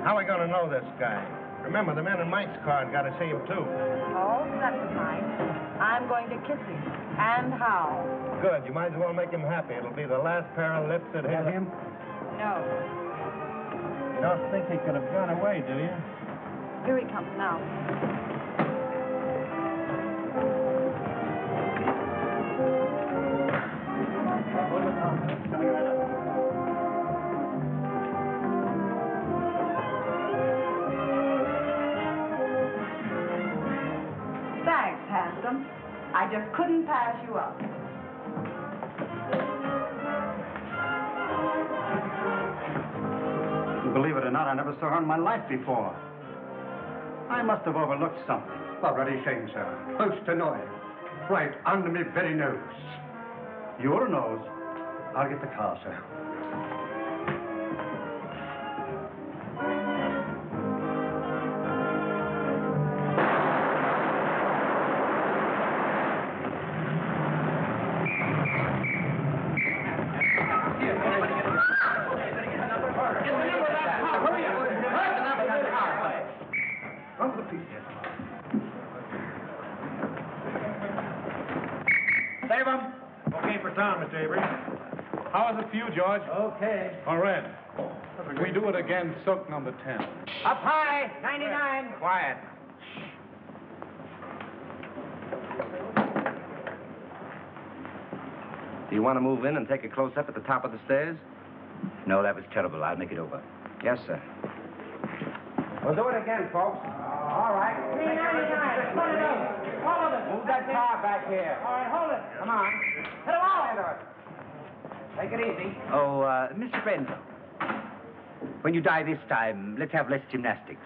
How are we going to know this guy? Remember, the men in Mike's car got to see him, too. Oh, never mind. I'm going to kiss him. And how? Good. You might as well make him happy. It'll be the last pair of lips that hit him. No. You don't think he could have gone away, do you? Here he comes now. Thanks, handsome. I just couldn't pass you up. Believe it or not, I never saw her in my life before. I must have overlooked something. A bloody shame, sir. Most annoying. Right under me very nose. Your nose? I'll get the car, sir. Save him. Okay for town, Mr. Avery. How is it for you, George? Okay. All right. If we do it again, soak number 10. Up high, 99. Quiet. Do you want to move in and take a close-up at the top of the stairs? No, that was terrible. I'll make it over. Yes, sir. We'll do it again, folks. All right. 399. Put it up. All of it. Move that car back here. All right, hold it. Come on. Hit them all into it. Take it easy. Oh, Mr. Renzo, when you die this time, let's have less gymnastics.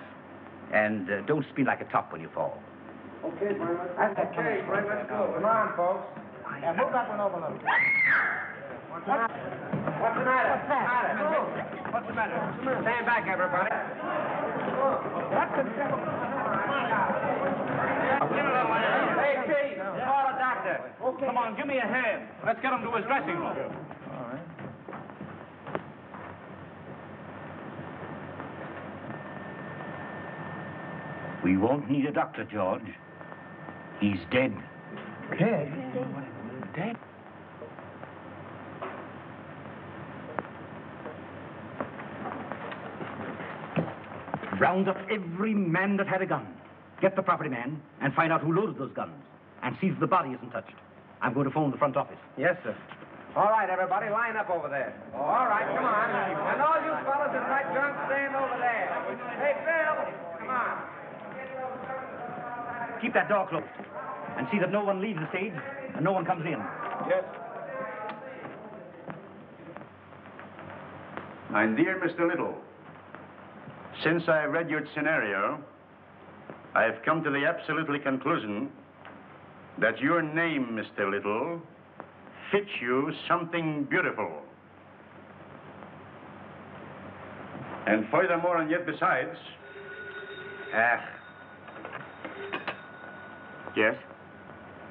And don't spin like a top when you fall. Okay, Brian. That's okay, Brian. Let's go. Come on, folks. Yeah, move that one over a little. What's the matter? What's the matter? What's the matter? Stand back, everybody. What's the trouble? Hey, Chief, call a doctor. Okay. Come on, give me a hand. Let's get him to his dressing room. All right. We won't need a doctor, George. He's dead. Dead? Dead? Round up every man that had a gun. Get the property man and find out who loaded those guns. And see that the body isn't touched. I'm going to phone the front office. Yes, sir. All right, everybody, line up over there. All right, come on. And all you fellas in that junk, stand over there. Hey, Bill, come on. Keep that door closed. And see that no one leaves the stage and no one comes in. Yes. My dear Mr. Little, since I read your scenario, I have come to the absolutely conclusion that your name, Mr. Little, fits you something beautiful. And furthermore, and yet besides, Yes?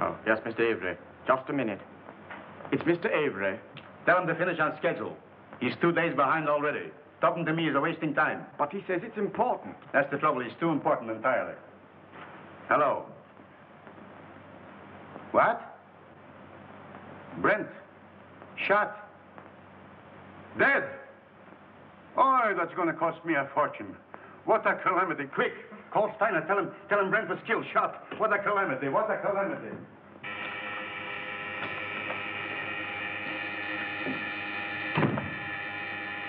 Oh, yes, Mr. Avery. Just a minute. It's Mr. Avery. tell him to finish on schedule. He's 2 days behind already. Talking to me is a wasting time. But he says it's important. That's the trouble. He's too important entirely. Hello. What? Brent. Shot. Dead. Oh, that's going to cost me a fortune. What a calamity. Quick. Call Steiner. Tell him Brent was killed, shot. What a calamity. What a calamity.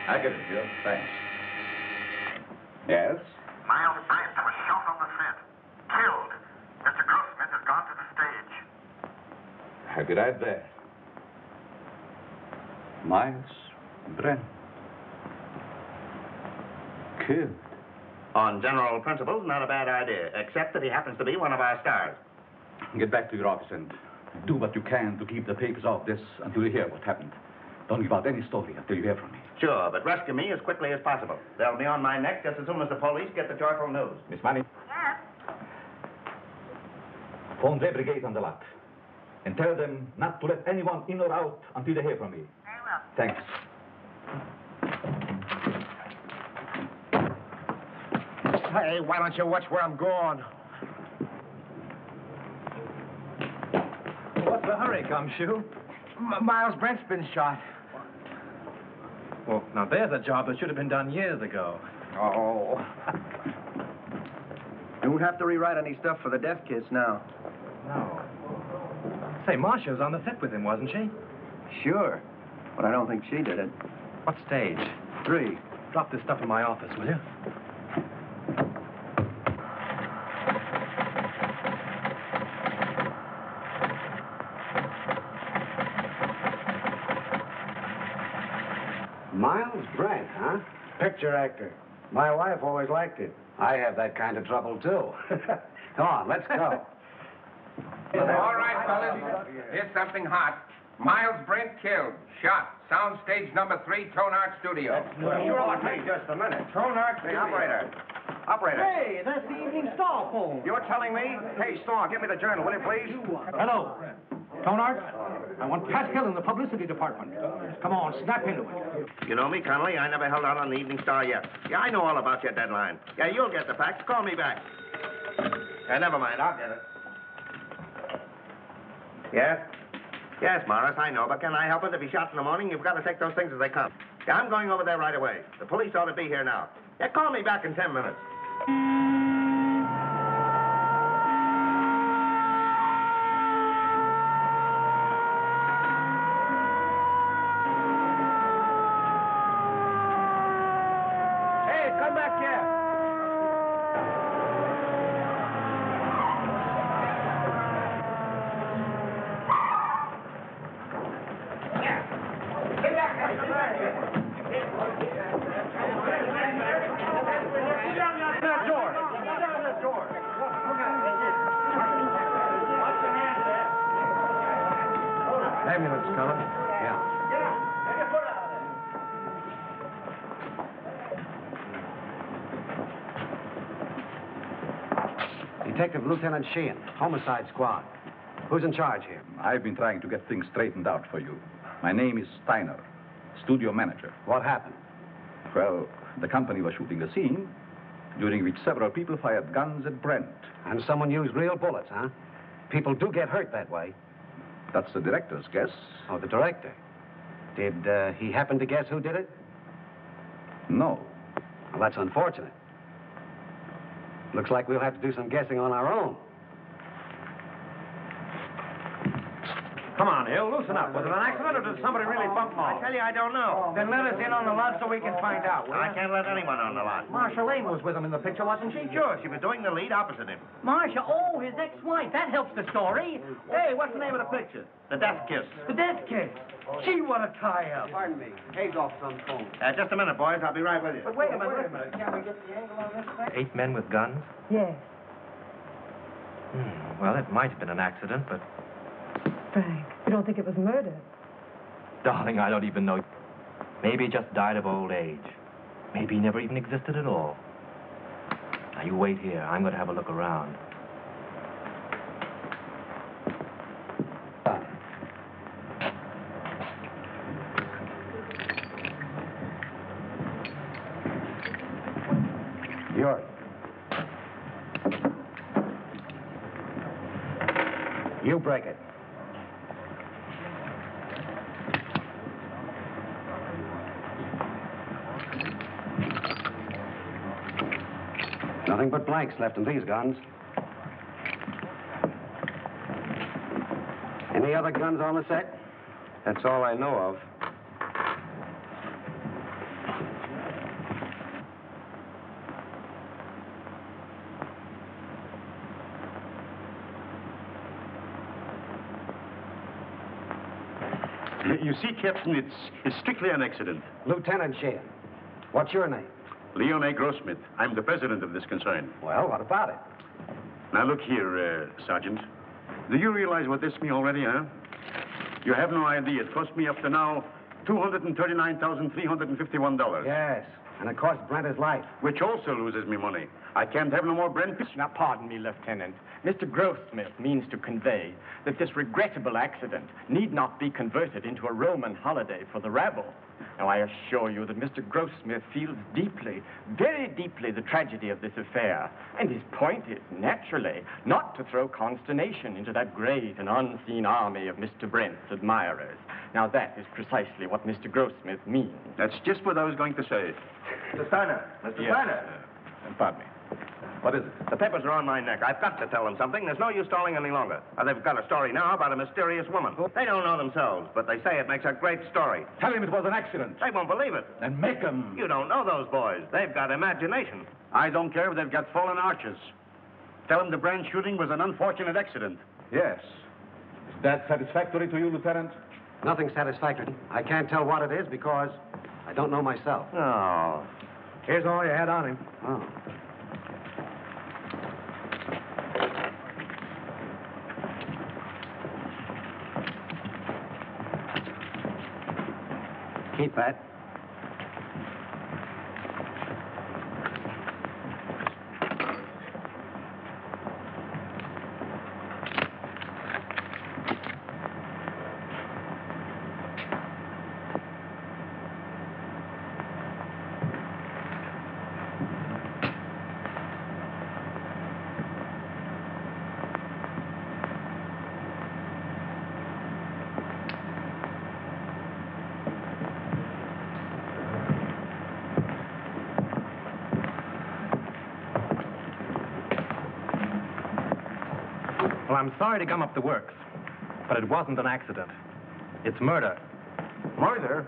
I get it, Joe. Thanks. Yes? Miles Brent was shot on the set. Killed. Mr. Grossman has gone to the stage. I'll be right there. Miles Brent. Killed. On general principles, not a bad idea, except that he happens to be one of our stars. Get back to your office and do what you can to keep the papers off this until you hear what happened. Don't give out any story until you hear from me. Sure, but rescue me as quickly as possible. They'll be on my neck just as soon as the police get the joyful news. Miss Money? Yes? Phone their brigade on the lot. And tell them not to let anyone in or out until they hear from me. Very well. Thanks. Hey, why don't you watch where I'm going? What's the hurry, Gumshoe? Miles Brent's been shot. Well, now there's a job that should have been done years ago. Oh. You won't have to rewrite any stuff for the death kiss now. No. Say, Marcia was on the set with him, wasn't she? Sure, but I don't think she did it. What stage? 3. Drop this stuff in my office, will you? Miles Brent, huh? Picture actor. My wife always liked it. I have that kind of trouble, too. Come on, let's go. All right, fellas. Here's something hot. Miles Brent killed. Shot. Soundstage number 3, Tone Art Studio. Sure, hey, just a minute. Tone Art, the operator. Operator. Hey, that's the Evening Star phone. You're telling me? Hey, Star, give me the journal, will you, please? Hello. Tonart, I want Pascal in the publicity department. Come on, snap into it. You know me, Connolly. I never held out on the Evening Star yet. Yeah, I know all about your deadline. Yeah, you'll get the facts. Call me back. Never mind. I'll get it. Yes? Yes, Morris, I know, but can I help it? If he's shot in the morning, you've got to take those things as they come. Yeah, I'm going over there right away. The police ought to be here now. Yeah, call me back in 10 minutes. Hey, come back here. Ambulance coming. Yeah. Detective Lieutenant Sheehan, Homicide Squad. Who's in charge here? I've been trying to get things straightened out for you. My name is Steiner, studio manager. What happened? Well, the company was shooting a scene during which several people fired guns at Brent. And someone used real bullets, huh? People do get hurt that way. That's the director's guess. Oh, the director. Did he happen to guess who did it? No. Well, that's unfortunate. Looks like we'll have to do some guessing on our own. Come on, Hill, loosen up. Was it an accident or did somebody really bump him I off? tell you, I don't know. Then let us in on the lot so we can find out. will I ya? can't let anyone on the lot. Marcia Lane was with him in the picture, wasn't she? Sure, she was doing the lead opposite him. Marcia, oh, his ex-wife. That helps the story. Hey, what's the name of the picture? The Death Kiss. The death kiss. Gee, what a tie-up. Pardon me. Hazel's on phone. Just a minute, boys. I'll be right with you. But wait a minute. Can we get the angle on this thing? 8 men with guns? Yes, Well, it might have been an accident, but... Frank. You don't think it was murder? Darling, I don't even know. Maybe he just died of old age. Maybe he never even existed at all. Now, you wait here. I'm going to have a look around. Yours. You break it. Nothing but blanks left in these guns. Any other guns on the set? That's all I know of. You see, Captain, it's strictly an accident. Lieutenant Sheehan. What's your name? Leon A. Grossmith. I'm the president of this concern. Well, what about it? Now, look here, Sergeant. Do you realize what this means already, huh? You have no idea. It cost me up to now $239,351. Yes, and it cost Brent his life. Which also loses me money. I can't have no more Brent. Now, pardon me, Lieutenant. Mr. Grossmith means to convey that this regrettable accident need not be converted into a Roman holiday for the rabble. Now, I assure you that Mr. Grossmith feels deeply, very deeply, the tragedy of this affair. And his point is, naturally, not to throw consternation into that great and unseen army of Mr. Brent's admirers. Now, that is precisely what Mr. Grossmith means. That's just what I was going to say. Mr. Steiner. Mr. Yes. Steiner. Pardon me. What is it? The papers are on my neck. I've got to tell them something. There's no use stalling any longer. They've got a story now about a mysterious woman. They don't know themselves, but they say it makes a great story. Tell him it was an accident. They won't believe it. And make him. You don't know those boys. They've got imagination. I don't care if they've got fallen arches. Tell them the Brand shooting was an unfortunate accident. Yes. Is that satisfactory to you, Lieutenant? Nothing satisfactory. I can't tell what it is because I don't know myself. Oh. Here's all you had on him. Oh. Keep that. Well, I'm sorry to gum up the works, but it wasn't an accident. It's murder. Murder?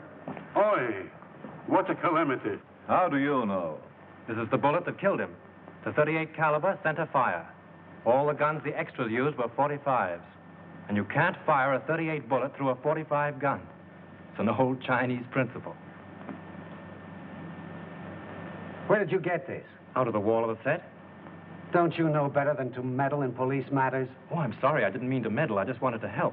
Oi, what a calamity. How do you know? This is the bullet that killed him. The .38 caliber center fire. All the guns the extras used were .45s. And you can't fire a .38 bullet through a .45 gun. It's an old Chinese principle. Where did you get this? Out of the wall of the set? Don't you know better than to meddle in police matters? Oh, I'm sorry. I didn't mean to meddle. I just wanted to help.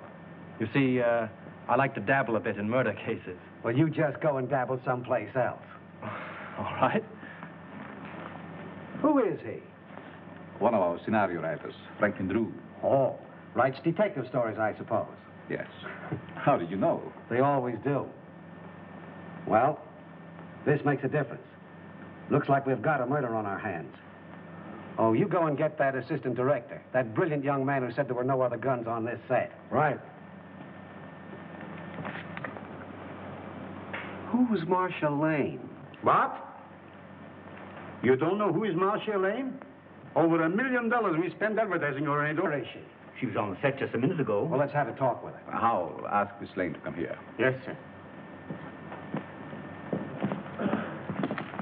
You see, I like to dabble a bit in murder cases. Well, you just go and dabble someplace else. All right. Who is he? One of our scenario writers, Franklyn Drew. Oh, writes detective stories, I suppose. Yes. How did you know? They always do. Well, this makes a difference. Looks like we've got a murder on our hands. Oh, you go and get that assistant director, that brilliant young man who said there were no other guns on this set. Right. Who's Marcia Lane? What? You don't know who is Marcia Lane? Over $1 million we spent advertising her in adoration. She was on the set just a minute ago. Well, let's have a talk with her. I'll ask Miss Lane to come here. Yes, sir.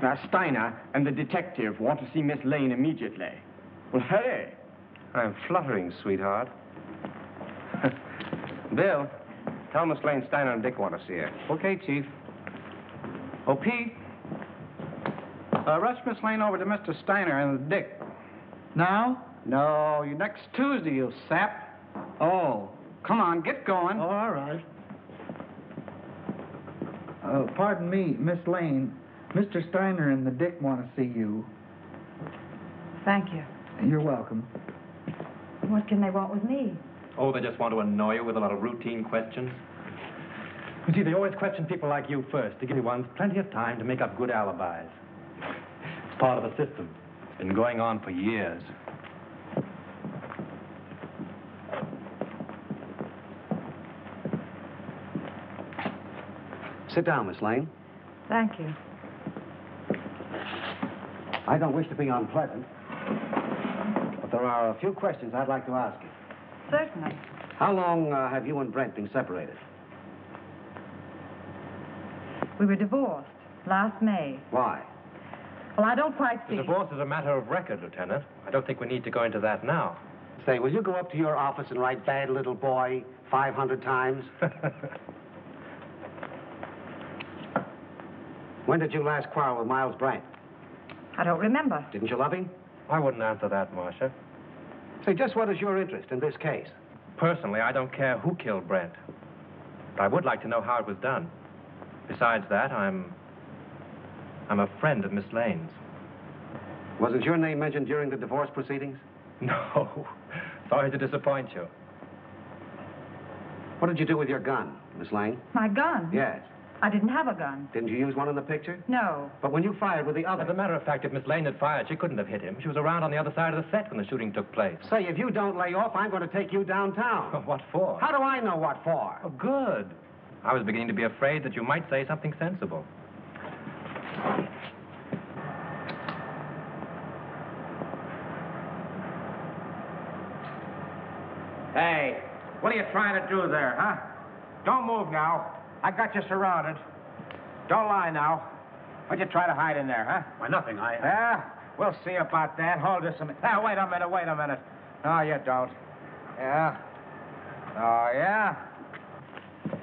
Now, Steiner and the detective want to see Miss Lane immediately. Well, hurry. I'm fluttering, sweetheart. Bill, tell Miss Lane Steiner and Dick want to see her. Okay, Chief. Oh, Pete. Rush Miss Lane over to Mr. Steiner and Dick. Now? No, next Tuesday, you sap. Oh, come on, get going. Oh, all right. Pardon me, Miss Lane. Mr. Steiner and the Dick want to see you. Thank you. You're welcome. What can they want with me? Oh, they just want to annoy you with a lot of routine questions. You see, they always question people like you first to give you ones plenty of time to make up good alibis. It's part of the system. It's been going on for years. Sit down, Miss Lane. Thank you. I don't wish to be unpleasant, but there are a few questions I'd like to ask you. Certainly. How long have you and Brent been separated? We were divorced last May. Why? Well, I don't quite see. The divorce is a matter of record, Lieutenant. I don't think we need to go into that now. Say, will you go up to your office and write bad little boy 500 times? When did you last quarrel with Miles Brent? I don't remember. Didn't you love him? I wouldn't answer that, Marcia. Say, just what is your interest in this case? Personally, I don't care who killed Brent. But I would like to know how it was done. Besides that, I'm a friend of Miss Lane's. Wasn't your name mentioned during the divorce proceedings? No. Sorry to disappoint you. What did you do with your gun, Miss Lane? My gun? Yes. I didn't have a gun. Didn't you use one in the picture? No. But when you fired with the other... As a matter of fact, if Miss Lane had fired, she couldn't have hit him. She was around on the other side of the set when the shooting took place. Say, if you don't lay off, I'm going to take you downtown. What for? How do I know what for? Oh, good. I was beginning to be afraid that you might say something sensible. Hey, what are you trying to do there, huh? Don't move now. I got you surrounded. Don't lie now. What'd you try to hide in there, huh? Why, nothing. Yeah? We'll see about that. Hold this a minute. Now, wait a minute. No, you don't. Yeah? Oh, yeah?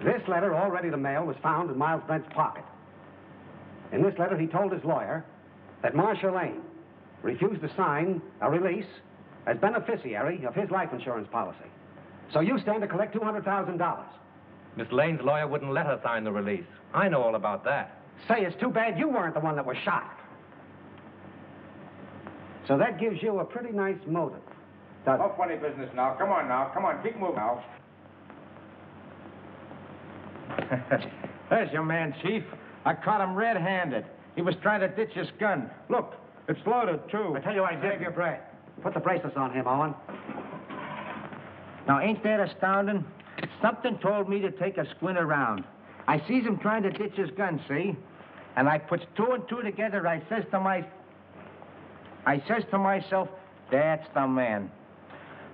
This letter, all ready to mail, was found in Miles Brent's pocket. In this letter, he told his lawyer that Marcia Lane refused to sign a release as beneficiary of his life insurance policy. So you stand to collect $200,000. Miss Lane's lawyer wouldn't let her sign the release. I know all about that. Say, it's too bad you weren't the one that was shot. So that gives you a pretty nice motive, doesn't No funny business now. Come on, keep moving now. There's your man, Chief. I caught him red-handed. He was trying to ditch his gun. Look, it's loaded, too. I tell you, I did. Save your breath. Put the bracelets on him, Owen. Now, ain't that astounding? Something told me to take a squint around. I sees him trying to ditch his gun, see? And I puts two and two together. I says to myself, that's the man.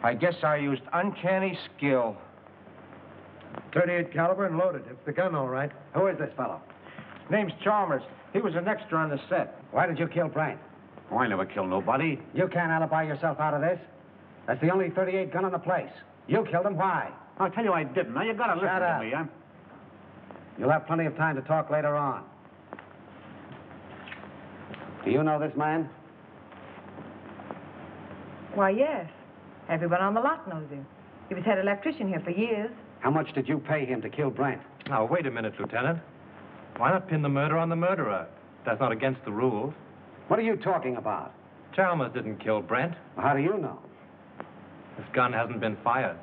I guess I used uncanny skill. 38 caliber and loaded. It's the gun, all right. Who is this fellow? Name's Chalmers. He was an extra on the set. Why did you kill Brent? Oh, I never killed nobody. You can't alibi yourself out of this. That's the only 38 gun in the place. You killed him. Why? I'll tell you I didn't. Now, you gotta listen to me. You'll have plenty of time to talk later on. Do you know this man? Why, yes. Everyone on the lot knows him. He was head electrician here for years. How much did you pay him to kill Brent? Now, wait a minute, Lieutenant. Why not pin the murder on the murderer? That's not against the rules. What are you talking about? Chalmers didn't kill Brent. Well, how do you know? This gun hasn't been fired.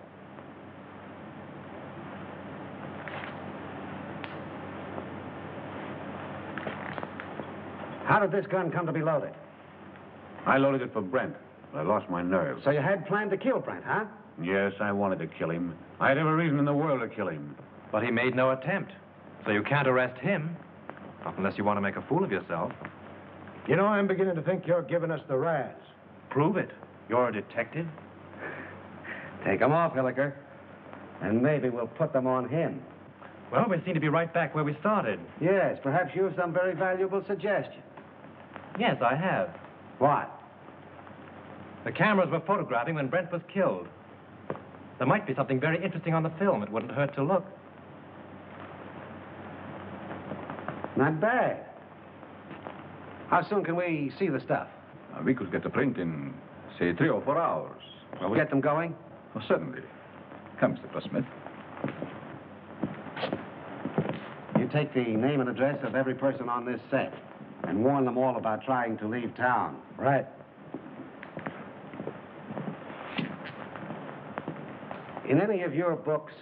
How did this gun come to be loaded? I loaded it for Brent, but I lost my nerve. So you had planned to kill Brent, huh? Yes, I wanted to kill him. I had every reason in the world to kill him. But he made no attempt. So you can't arrest him. Not unless you want to make a fool of yourself. You know, I'm beginning to think you're giving us the razz. Prove it. You're a detective. Take them off, Hilliker. And maybe we'll put them on him. Well, we seem to be right back where we started. Yes, perhaps you have some very valuable suggestion. Yes, I have. What? The cameras were photographing when Brent was killed. There might be something very interesting on the film. It wouldn't hurt to look. Not bad. How soon can we see the stuff? We could get the print in, say, 3 or 4 hours. Will we get them going? Oh, certainly. Come, Mr. Grossmith. You take the name and address of every person on this set and warn them all about trying to leave town. Right. In any of your books,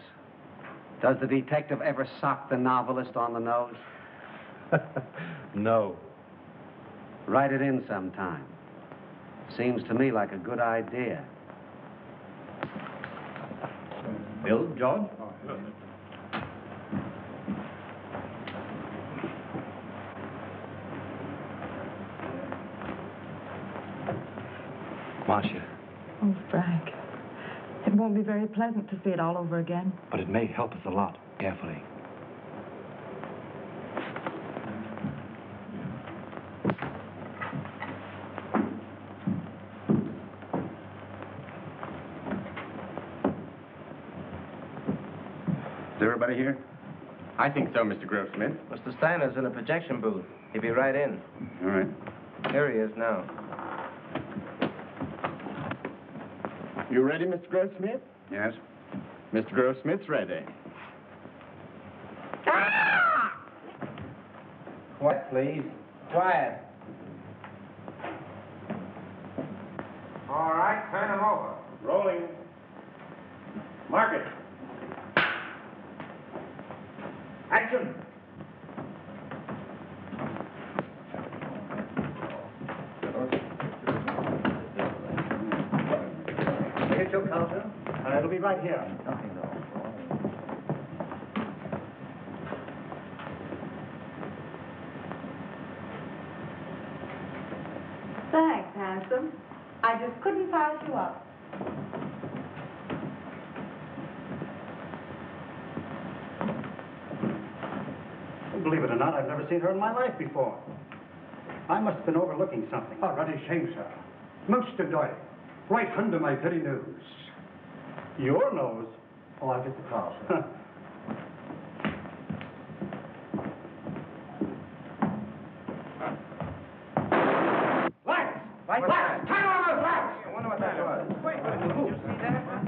does the detective ever sock the novelist on the nose? No. Write it in sometime. Seems to me like a good idea. Bill, George? Marcia. Oh, Frank. It won't be very pleasant to see it all over again. But it may help us a lot. Carefully. Is everybody here? I think so, Mr. Grossmith. Mr. Steiner's in a projection booth. He'll be right in. All right. Here he is now. You ready, Mr. Grossmith? Yes? Mr. Grossmith's ready. Quiet, please. Quiet. All right, turn him over. Rolling. Mark it. Action. get your counter? It'll be right here. Thanks, handsome. I just couldn't pass you up. Believe it or not, I've never seen her in my life before. I must have been overlooking something. Oh, ruddy shame, sir. Most annoying. Right under my very nose. Your nose? Oh, I'll get the car, sir. Lights! Lights! Turn on those lights! I wonder what that was. Wait, did you see that?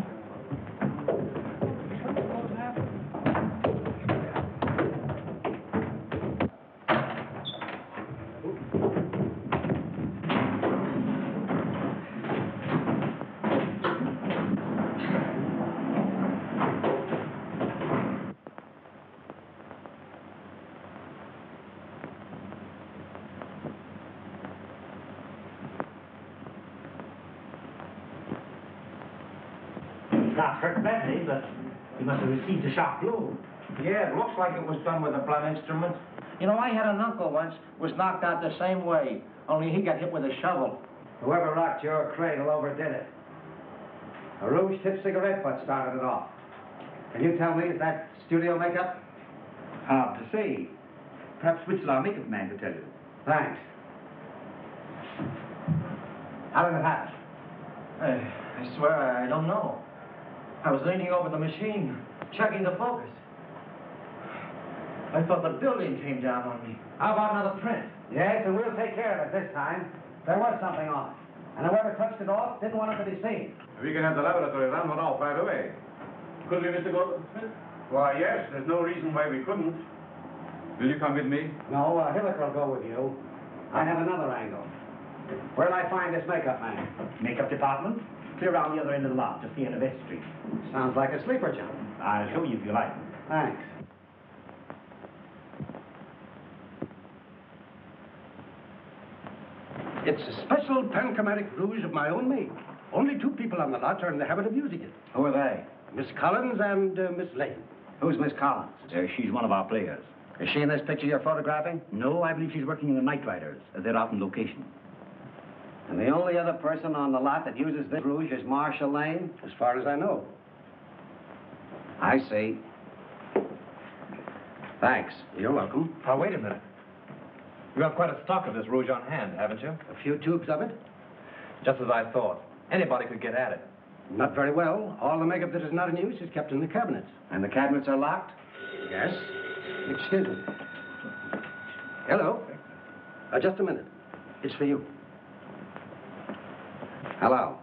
Not hurt badly, but he must have received a sharp blow. Yeah, it looks like it was done with a blunt instrument. You know, I had an uncle once was knocked out the same way, only he got hit with a shovel. Whoever rocked your cradle overdid it. A rouge-tipped cigarette butt started it off. Can you tell me, is that studio makeup? Hard to say. Perhaps Witzel, our makeup man, could tell you. Thanks. How did it happen? I swear I don't know. I was leaning over the machine, checking the focus. I thought the building came down on me. How about another print? Yes, and we'll take care of it this time. There was something on it. And whoever touched it off didn't want it to be seen. We can have the laboratory run one off right away. Could we, Mr. Goldsmith? Why, yes. There's no reason why we couldn't. Will you come with me? No, Hilliker will go with you. I have another angle. Where'll I find this makeup man? Makeup department? Clear around the other end of the lot, just the end of S Street. Sounds like a sleeper jump. I'll show you if you like. Thanks. It's a special panchromatic rouge of my own make. Only 2 people on the lot are in the habit of using it. Who are they? Miss Collins and Miss Lane. Who's Miss Collins? She's one of our players. Is she in this picture you're photographing? No, I believe she's working in the Night Riders. They're out on location. And the only other person on the lot that uses this rouge is Marcia Lane? As far as I know. I see. Thanks. You're welcome. Now, wait a minute. You have quite a stock of this rouge on hand, haven't you? A few tubes of it? Just as I thought. Anybody could get at it. Not very well. All the makeup that is not in use is kept in the cabinets. And the cabinets are locked? Yes. Excuse me. Hello. Just a minute. It's for you. Hello.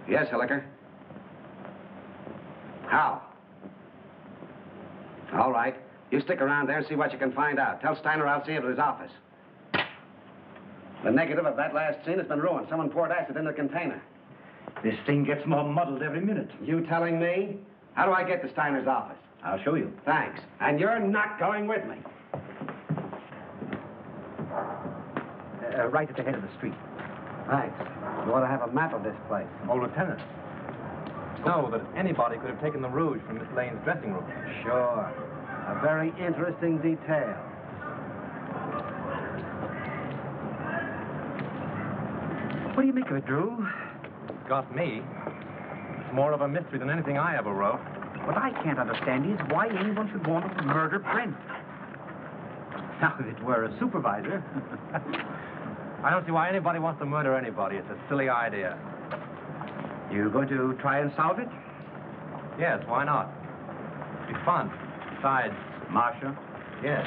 Yes, Hilliker. How? All right. You stick around there and see what you can find out. Tell Steiner I'll see him at his office. The negative of that last scene has been ruined. Someone poured acid in the container. This thing gets more muddled every minute. You telling me? How do I get to Steiner's office? I'll show you. Thanks. And you're not going with me. Right at the head of the street. Thanks. You ought to have a map of this place. Oh, Lieutenant. Know that anybody could have taken the rouge from Miss Lane's dressing room. Sure. A very interesting detail. What do you make of it, Drew? Got me. It's more of a mystery than anything I ever wrote. What I can't understand is why anyone should want to murder Brent. Now, if it were a supervisor... I don't see why anybody wants to murder anybody. It's a silly idea. You going to try and solve it? Yes, why not? It'd be fun. Besides... Marcia? Yes.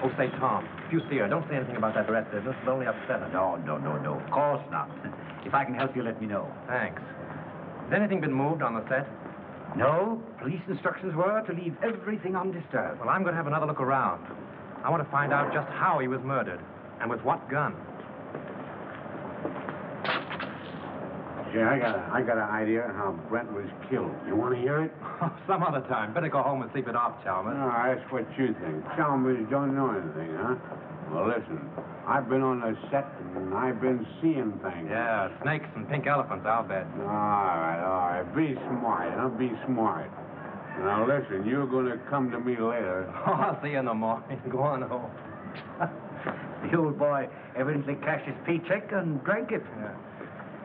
Oh, say, Tom, if you see her, don't say anything about that dress business. It'll only upset her. No. Of course not. If I can help you, let me know. Thanks. Has anything been moved on the set? No. Police instructions were to leave everything undisturbed. Well, I'm going to have another look around. I want to find out just how he was murdered and with what gun. Yeah, I got an idea how Brent was killed. You want to hear it? Some other time. Better go home and sleep it off, Chalmers. No, that's what you think. Chalmers don't know anything, huh? Well, listen. I've been on the set and I've been seeing things. Yeah, snakes and pink elephants, I'll bet. All right. Be smart, huh? Be smart. Now, listen, you're going to come to me later. Oh, I'll see you in the morning. Go on home. The old boy evidently cashed his paycheck and drank it. Yeah.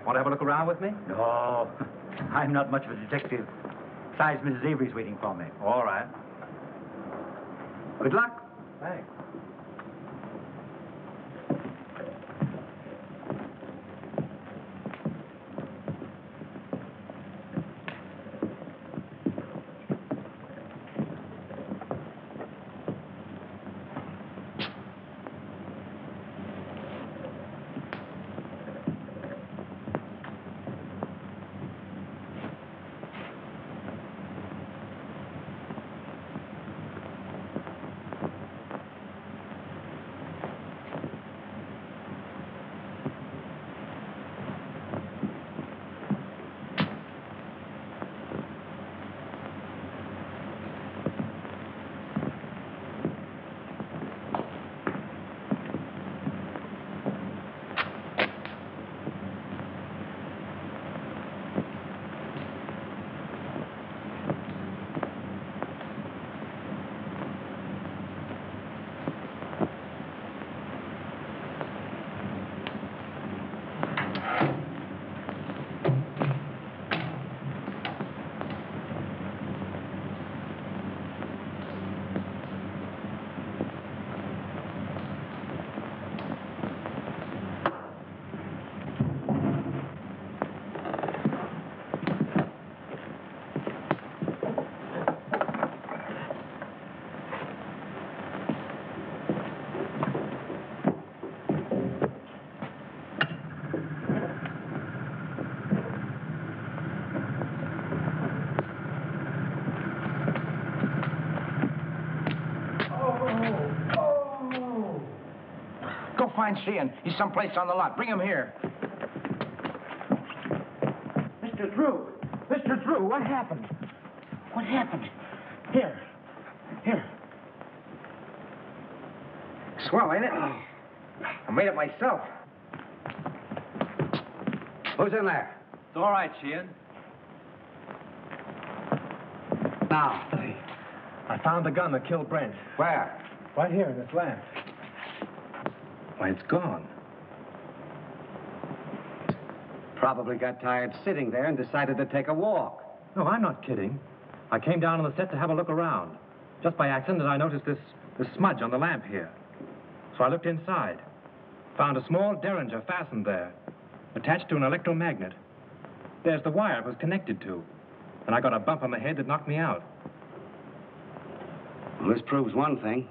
Want to have a look around with me? No, I'm not much of a detective. Besides, Mrs. Avery's waiting for me. All right. Good luck. Thanks. Go find Sheehan. He's someplace on the lot. Bring him here. Mr. Drew! Mr. Drew, what happened? What happened? Here. Swell, ain't it? I made it myself. Who's in there? It's all right, Sheehan. Now. I found the gun that killed Brent. Where? Right here in this lamp. Why, it's gone. Probably got tired sitting there and decided to take a walk. No, I'm not kidding. I came down on the set to have a look around. Just by accident, I noticed this smudge on the lamp here. So I looked inside. Found a small derringer fastened there, attached to an electromagnet. There's the wire it was connected to. And I got a bump on the head that knocked me out. Well, this proves one thing.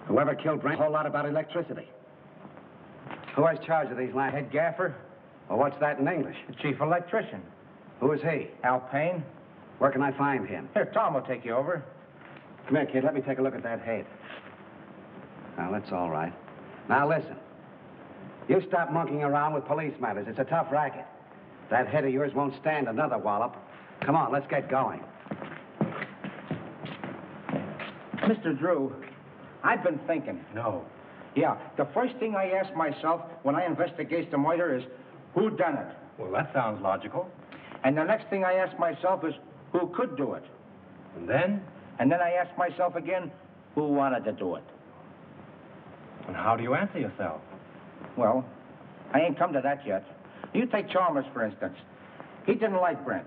Whoever killed Brent, a whole lot about electricity. Who has charge of these lamps? Head gaffer, Well, what's that in English? the chief electrician. Who is he? Al Payne. Where can I find him? Here, Tom will take you over. Come here, kid. Let me take a look at that head. Now, that's all right. Now, listen. You stop monkeying around with police matters. It's a tough racket. That head of yours won't stand another wallop. Come on, let's get going. Mr. Drew, I've been thinking. No. Yeah, the first thing I ask myself when I investigate the murder is, who done it? Well, that sounds logical. And the next thing I ask myself is, who could do it? And then? And then I ask myself again, who wanted to do it? And how do you answer yourself? Well, I ain't come to that yet. You take Chalmers, for instance. He didn't like Brent.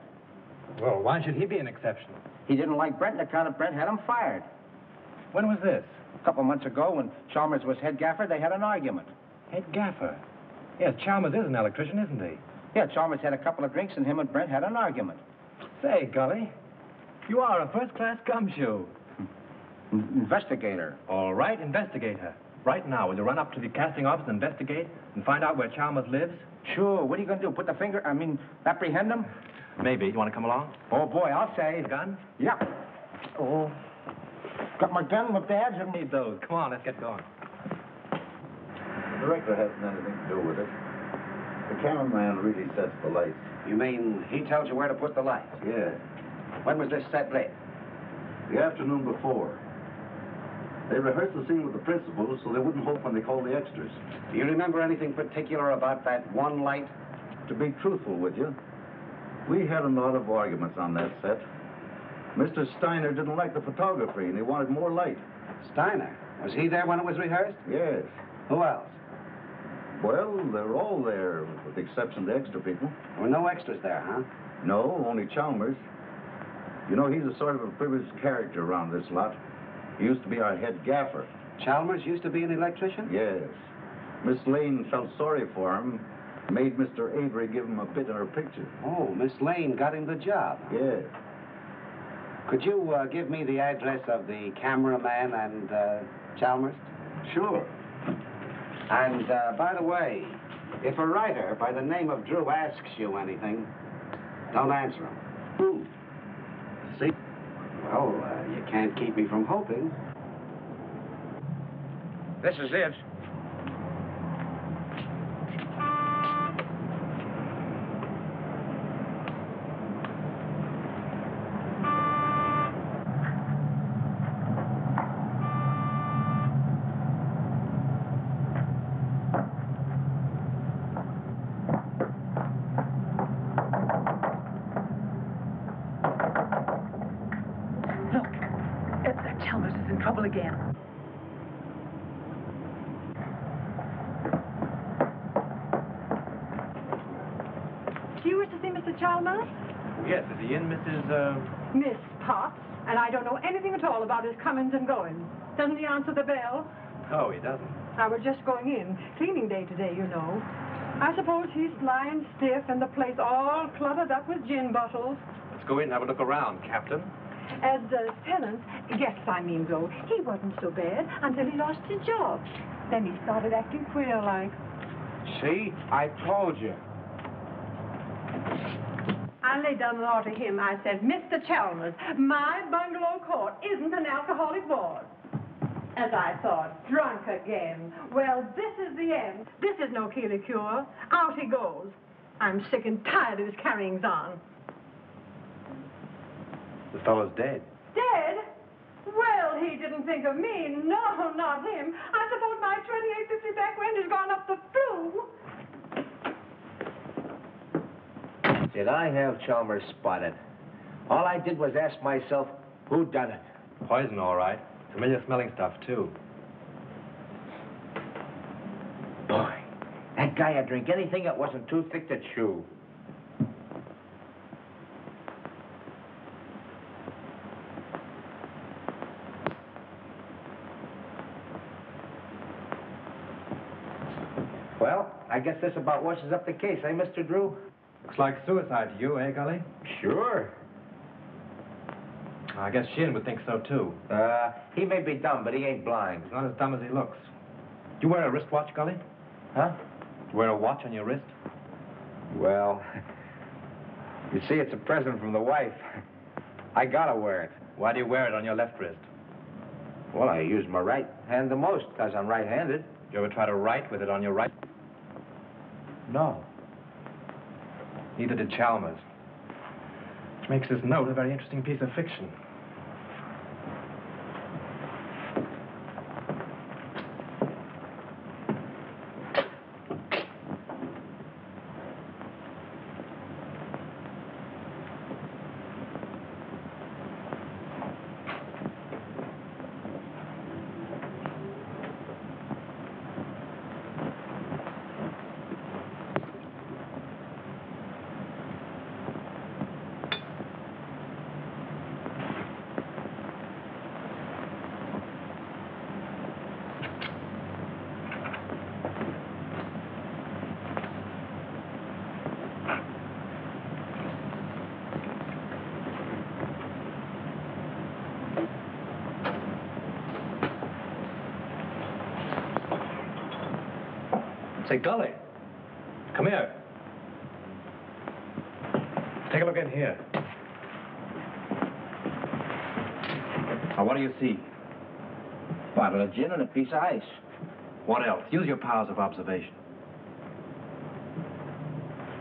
Well, why should he be an exception? He didn't like Brent on account of Brent had him fired. When was this? A couple months ago, when Chalmers was head gaffer, they had an argument. Head gaffer? Yes, Chalmers is an electrician, isn't he? Yeah, Chalmers had a couple of drinks, and him and Brent had an argument. Say, Gully, you are a first-class gumshoe. Investigator. All right, investigator. Right now, will you run up to the casting office and investigate and find out where Chalmers lives? Sure. What are you going to do? Apprehend him? Maybe. You want to come along? Oh, boy, I'll say. The gun? Yeah. Oh. Got my gun, my badge, and... Need those. Come on, let's get going. The director hasn't anything to do with it. The cameraman really sets the lights. You mean he tells you where to put the lights? Yeah. When was this set lit? The afternoon before. They rehearsed the scene with the principals so they wouldn't hope when they called the extras. Do you remember anything particular about that one light? To be truthful with you, we had a lot of arguments on that set. Mr. Steiner didn't like the photography, and he wanted more light. Steiner? Was he there when it was rehearsed? Yes. Who else? Well, they're all there, with the exception of the extra people. There were no extras there, huh? No, only Chalmers. You know, he's a sort of a privileged character around this lot. He used to be our head gaffer. Chalmers used to be an electrician? Yes. Miss Lane felt sorry for him, made Mr. Avery give him a bit in her picture. Oh, Miss Lane got him the job. Yes. Could you give me the address of the cameraman and Chalmers? Sure. And, by the way, if a writer by the name of Drew asks you anything, don't answer him. Who? See? Well, you can't keep me from hoping. This is it. Again. Do you wish to see Mr. Chalmers? Yes, is he in, Mrs. Miss Potts, and I don't know anything at all about his comings and goings. Doesn't he answer the bell? Oh, he doesn't. I was just going in. Cleaning day today, you know. I suppose he's lying stiff and the place all cluttered up with gin bottles. Let's go in and have a look around, Captain. As tenant, guests I mean though, he wasn't so bad until he lost his job. Then he started acting queer like. See? I told you. I laid down the law to him. I said, Mr. Chalmers, my bungalow court isn't an alcoholic ward. As I thought, drunk again. Well, this is the end. This is no Keeley cure. Out he goes. I'm sick and tired of his carryings on. The fellow's dead. Dead? Well, he didn't think of me. No, not him. I suppose my 2850 back rent has gone up the flue. Did I have Chalmers spotted? All I did was ask myself, who done it? Poison, all right. Familiar smelling stuff, too. Boy, that guy would drink anything that wasn't too thick to chew. Well, I guess this about washes up the case, eh, Mr. Drew? Looks like suicide to you, eh, Gully? Sure. I guess Sheehan would think so, too. He may be dumb, but he ain't blind. He's not as dumb as he looks. Do you wear a wristwatch, Gully? Huh? Do you wear a watch on your wrist? Well, you see, it's a present from the wife. I gotta wear it. Why do you wear it on your left wrist? Well, I use my right hand the most, because I'm right-handed. You ever try to write with it on your right? No. Neither did Chalmers. Which makes this note a very interesting piece of fiction. Say, Gully, come here. Take a look in here. Now, what do you see? Bottle of gin and a piece of ice. What else? Use your powers of observation.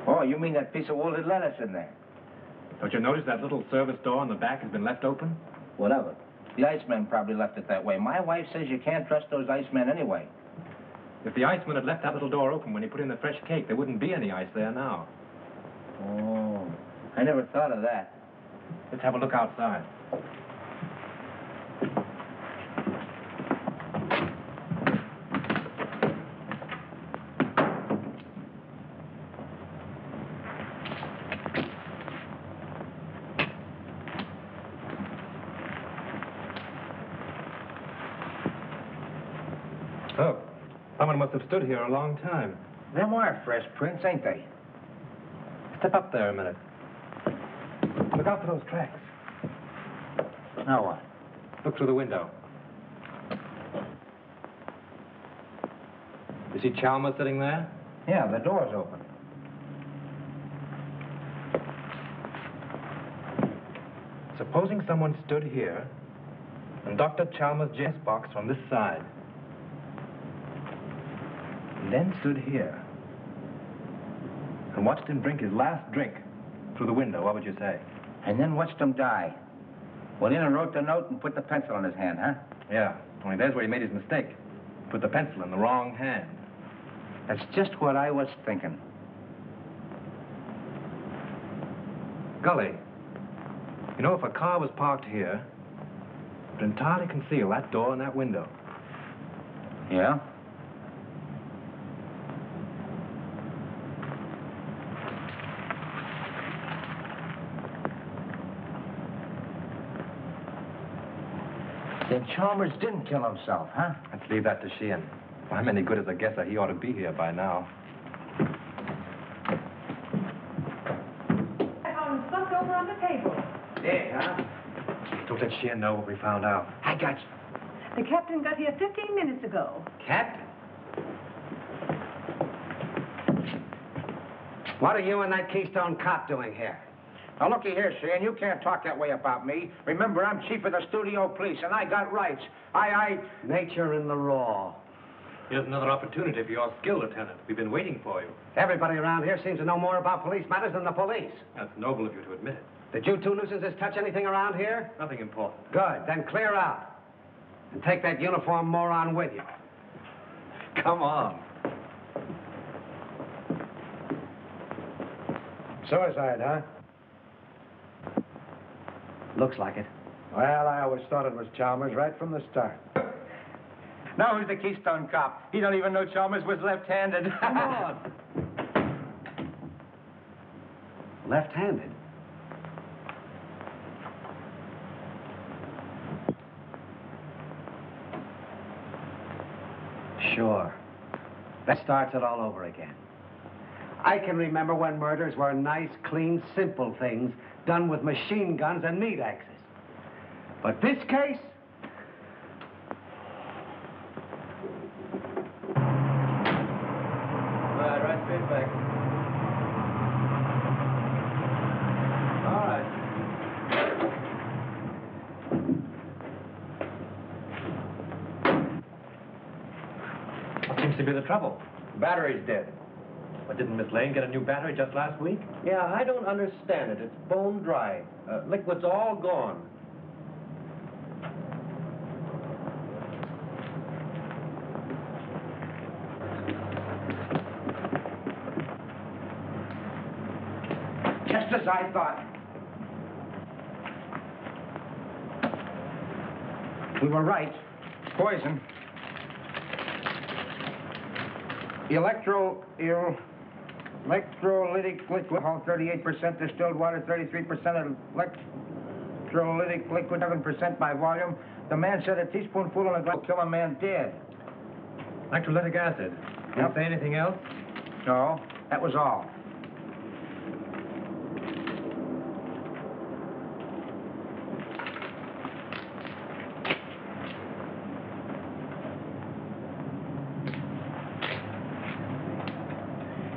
Oh, you mean that piece of wilted lettuce in there? Don't you notice that little service door on the back has been left open? What of it? The Iceman probably left it that way. My wife says you can't trust those Icemen anyway. If the Iceman had left that little door open when he put in the fresh cake, there wouldn't be any ice there now. Oh, I never thought of that. Let's have a look outside. Oh, someone must have stood here a long time. Them are fresh prints, ain't they? Step up there a minute. Look out for those tracks. Now what? Look through the window. You see Chalmers sitting there? Yeah, the door's open. Supposing someone stood here and Dr. Chalmers' James box from this side. And then stood here and watched him drink his last drink through the window, what would you say? And then watched him die. Went in and wrote the note and put the pencil in his hand, huh? Yeah, only there's where he made his mistake. Put the pencil in the wrong hand. That's just what I was thinking. Gully, you know, if a car was parked here, it would entirely conceal that door and that window. Yeah? Then Chalmers didn't kill himself, huh? Let's leave that to Sheehan. If I'm any good as a guesser, he ought to be here by now. I found stuff over on the table. Yeah, huh? Don't let Sheehan know what we found out. I got you. The captain got here 15 minutes ago. Captain? What are you and that Keystone cop doing here? Now, looky here, Sheehan, you can't talk that way about me. Remember, I'm chief of the studio police, and I got rights. Nature in the raw. Here's another opportunity for your skill, Lieutenant. We've been waiting for you. Everybody around here seems to know more about police matters than the police. That's noble of you to admit it. Did you two nuisances touch anything around here? Nothing important. Good. Then clear out. And take that uniform moron with you. Come on. Suicide, huh? Looks like it. Well, I always thought it was Chalmers right from the start. Now who's the Keystone cop? He don't even know Chalmers was left-handed. Come on. Left-handed? Sure. That starts it all over again. I can remember when murders were nice, clean, simple things done with machine guns and meat axes. But this case? Right straight back. All right. What seems to be the trouble? Battery's dead. But didn't Miss Lane get a new battery just last week? Yeah, I don't understand it. It's bone dry. Liquid's all gone. Just as I thought. We were right. Poison. Electrolytic liquid, 38% distilled water, 33% electrolytic liquid, 7% by volume. The man said a teaspoonful in a glass will kill a man dead. Electrolytic acid. Didn't say anything else? No, that was all.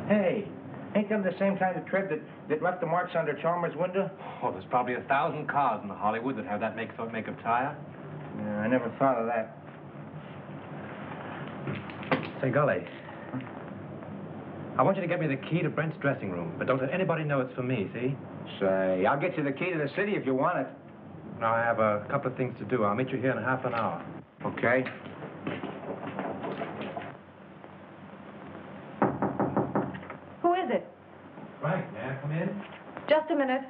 Hey, ain't them the same kind of tread that left the marks under Chalmers' window? Oh, there's probably 1,000 cars in Hollywood that have that make of tire. Yeah, I never thought of that. Say, Gully, I want you to get me the key to Brent's dressing room, but don't let anybody know it's for me, see? Say, I'll get you the key to the city if you want it. Now, I have a couple of things to do. I'll meet you here in half an hour. Okay. Who is it? Frank, may I come in? Just a minute.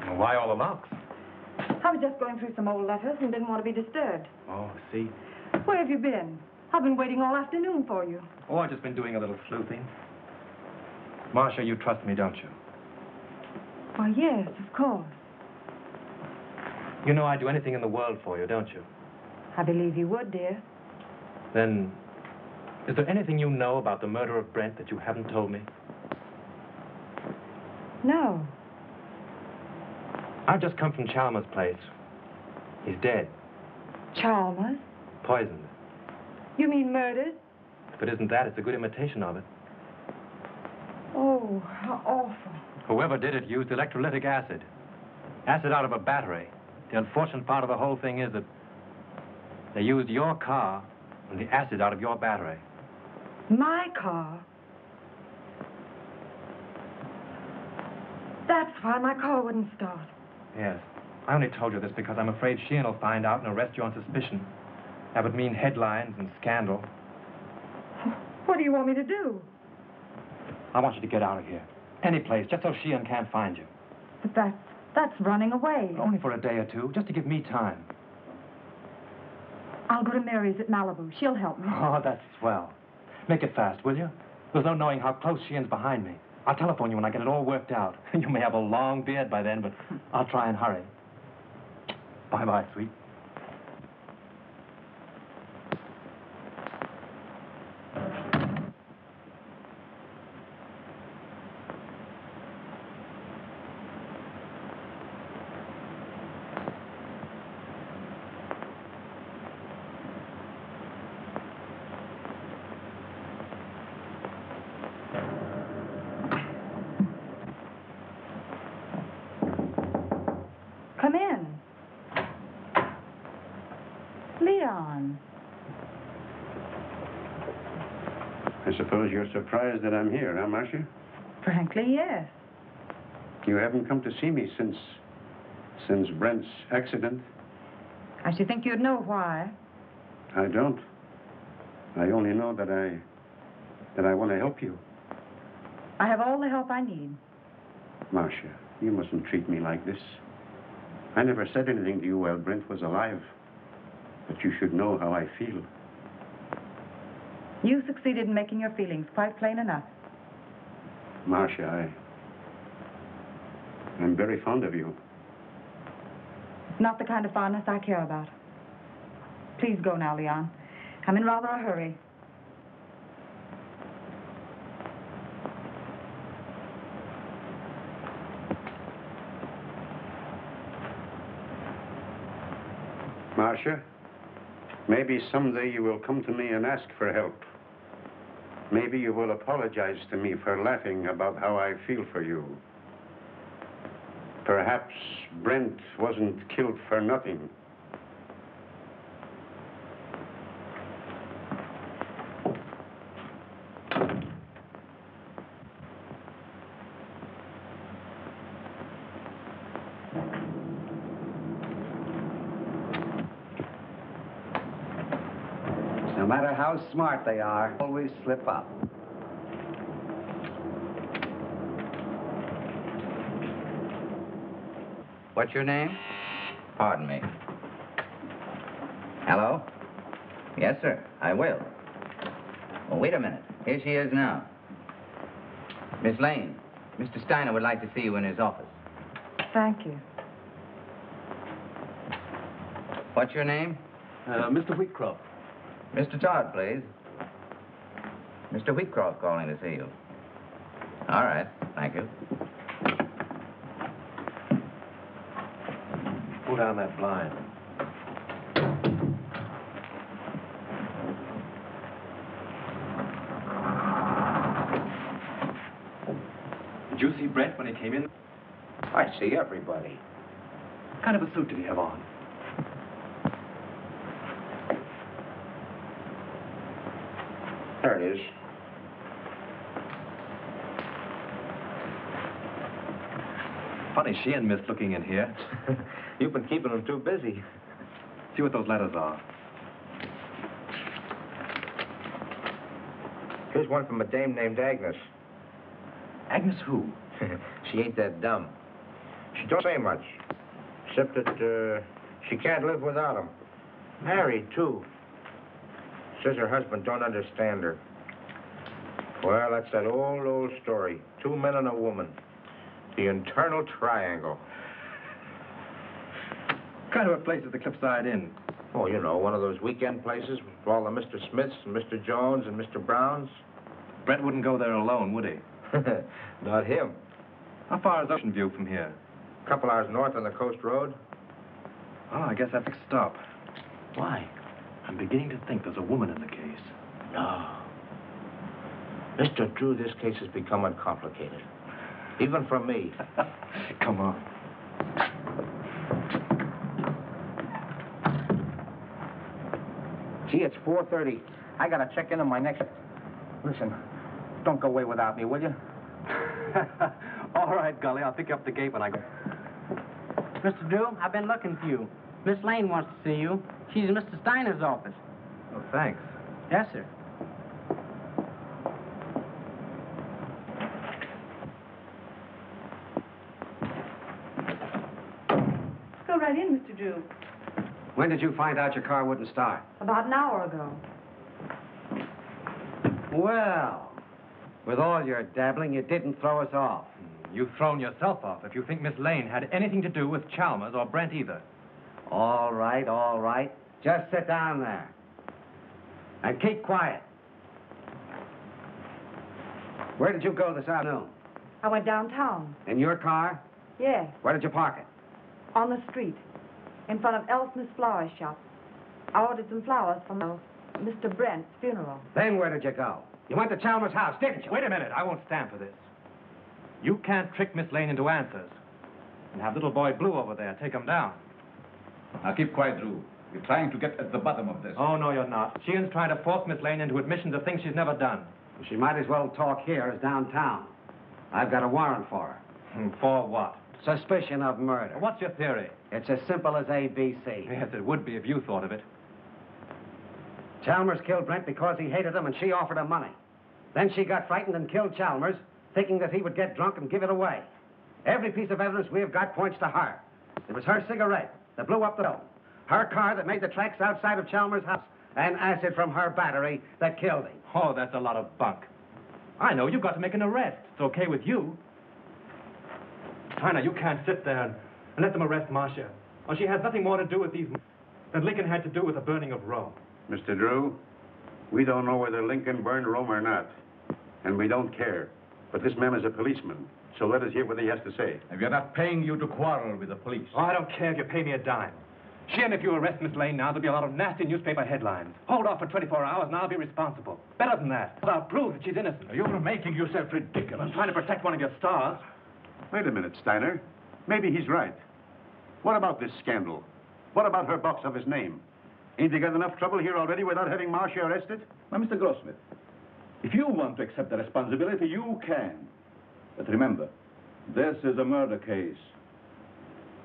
Well, why all the locks? I was just going through some old letters and didn't want to be disturbed. Oh, see? Where have you been? I've been waiting all afternoon for you. Oh, I've just been doing a little sleuthing. Marcia, you trust me, don't you? Why, yes, of course. You know I'd do anything in the world for you, don't you? I believe you would, dear. Then, is there anything you know about the murder of Brent that you haven't told me? No. I've just come from Chalmers' place. He's dead. Chalmers? Poisoned. You mean murdered? If it isn't that, it's a good imitation of it. Oh, how awful. Whoever did it used electrolytic acid. Acid out of a battery. The unfortunate part of the whole thing is that they used your car and the acid out of your battery. My car? That's why my car wouldn't start. Yes. I only told you this because I'm afraid Sheehan will find out and arrest you on suspicion. That would mean headlines and scandal. What do you want me to do? I want you to get out of here. Any place, just so Sheehan can't find you. But that's running away. Only for a day or two, just to give me time. I'll go to Mary's at Malibu. She'll help me. Oh, that's swell. Make it fast, will you? There's no knowing how close Sheehan's behind me. I'll telephone you when I get it all worked out. You may have a long beard by then, but I'll try and hurry. Bye-bye, sweet. Come in. Leon. I suppose you're surprised that I'm here, huh, Marcia? Frankly, yes. You haven't come to see me since Brent's accident? I should think you'd know why. I don't. I only know that I want to help you. I have all the help I need. Marcia, you mustn't treat me like this. I never said anything to you while Brent was alive. But you should know how I feel. You succeeded in making your feelings quite plain enough. Marcia, I'm very fond of you. Not the kind of fondness I care about. Please go now, Leon. I'm in rather a hurry. Marcia, maybe someday you will come to me and ask for help. Maybe you will apologize to me for laughing about how I feel for you. Perhaps Brent wasn't killed for nothing. No matter how smart they are, always slip up. What's your name? Pardon me. Hello? Yes, sir, I will. Well, wait a minute. Here she is now. Miss Lane, Mr. Steiner would like to see you in his office. Thank you. What's your name? Mr. Wheatcroft. Mr. Todd, please. Mr. Wheatcroft calling to see you. All right, thank you. Pull down that blind. Did you see Brent when he came in? I see everybody. What kind of a suit did he have on? There it is. Funny Sheehan missed looking in here. You've been keeping him too busy. See what those letters are. Here's one from a dame named Agnes. Agnes who? She ain't that dumb. She don't say much, except that she can't live without him. Married, too. Says her husband don't understand her. Well, that's that old story. 2 men and a woman. The internal triangle. What kind of a place is the Cliffside Inn? Oh, you know, one of those weekend places with all the Mr. Smiths and Mr. Jones and Mr. Browns. Brent wouldn't go there alone, would he? Not him. How far is Ocean View from here? A couple hours north on the coast road. Oh, I guess that's a stop. Why? I'm beginning to think there's a woman in the case. No. Mr. Drew, this case has become uncomplicated. Even for me. Come on. Gee, it's 4:30. I gotta check in on my next... Listen, don't go away without me, will you? All right, Gully. I'll pick you up the gate when I go. Mr. Drew, I've been looking for you. Miss Lane wants to see you. She's in Mr. Steiner's office. Oh, thanks. Yes, sir. Go right in, Mr. Drew. When did you find out your car wouldn't start? About an hour ago. Well, with all your dabbling, you didn't throw us off. You've thrown yourself off if you think Miss Lane had anything to do with Chalmers or Brent either. All right, all right. Just sit down there. And keep quiet. Where did you go this afternoon? I went downtown. In your car? Yes, Where did you park it? on the street, in front of Elsmith's flower shop. I ordered some flowers from Mr. Brent's funeral. Then where did you go? You went to Chalmers' house, didn't you? Wait a minute. I won't stand for this. You can't trick Miss Lane into answers. And have little boy Blue over there take him down. Now keep quiet, Drew. We're trying to get at the bottom of this. Oh, no, you're not. Sheehan's trying to force Miss Lane into admissions of things she's never done. She might as well talk here as downtown. I've got a warrant for her. For what? Suspicion of murder. What's your theory? It's as simple as ABC. Yes, it would be if you thought of it. Chalmers killed Brent because he hated him and she offered him money. Then she got frightened and killed Chalmers, thinking that he would get drunk and give it away. Every piece of evidence we have got points to her. It was her cigarette that blew up the dome, her car that made the tracks outside of Chalmers' house, and acid from her battery that killed him. Oh, that's a lot of bunk. I know. You've got to make an arrest. It's okay with you. Steiner, you can't sit there and let them arrest Marcia. Well, she has nothing more to do with these than Lincoln had to do with the burning of Rome. Mr. Drew, we don't know whether Lincoln burned Rome or not. And we don't care. But this man is a policeman. So let us hear what he has to say. And we are not paying you to quarrel with the police. Oh, I don't care if you pay me a dime. Sheehan, if you arrest Miss Lane now, there'll be a lot of nasty newspaper headlines. Hold off for 24 hours and I'll be responsible. Better than that. I'll prove that she's innocent. You're making yourself ridiculous. I'm trying to protect one of your stars. Wait a minute, Steiner. Maybe he's right. What about this scandal? What about her box of his name? Ain't they got enough trouble here already without having Marcia arrested? Now, Mr. Grossmith, if you want to accept the responsibility, you can. But remember, this is a murder case.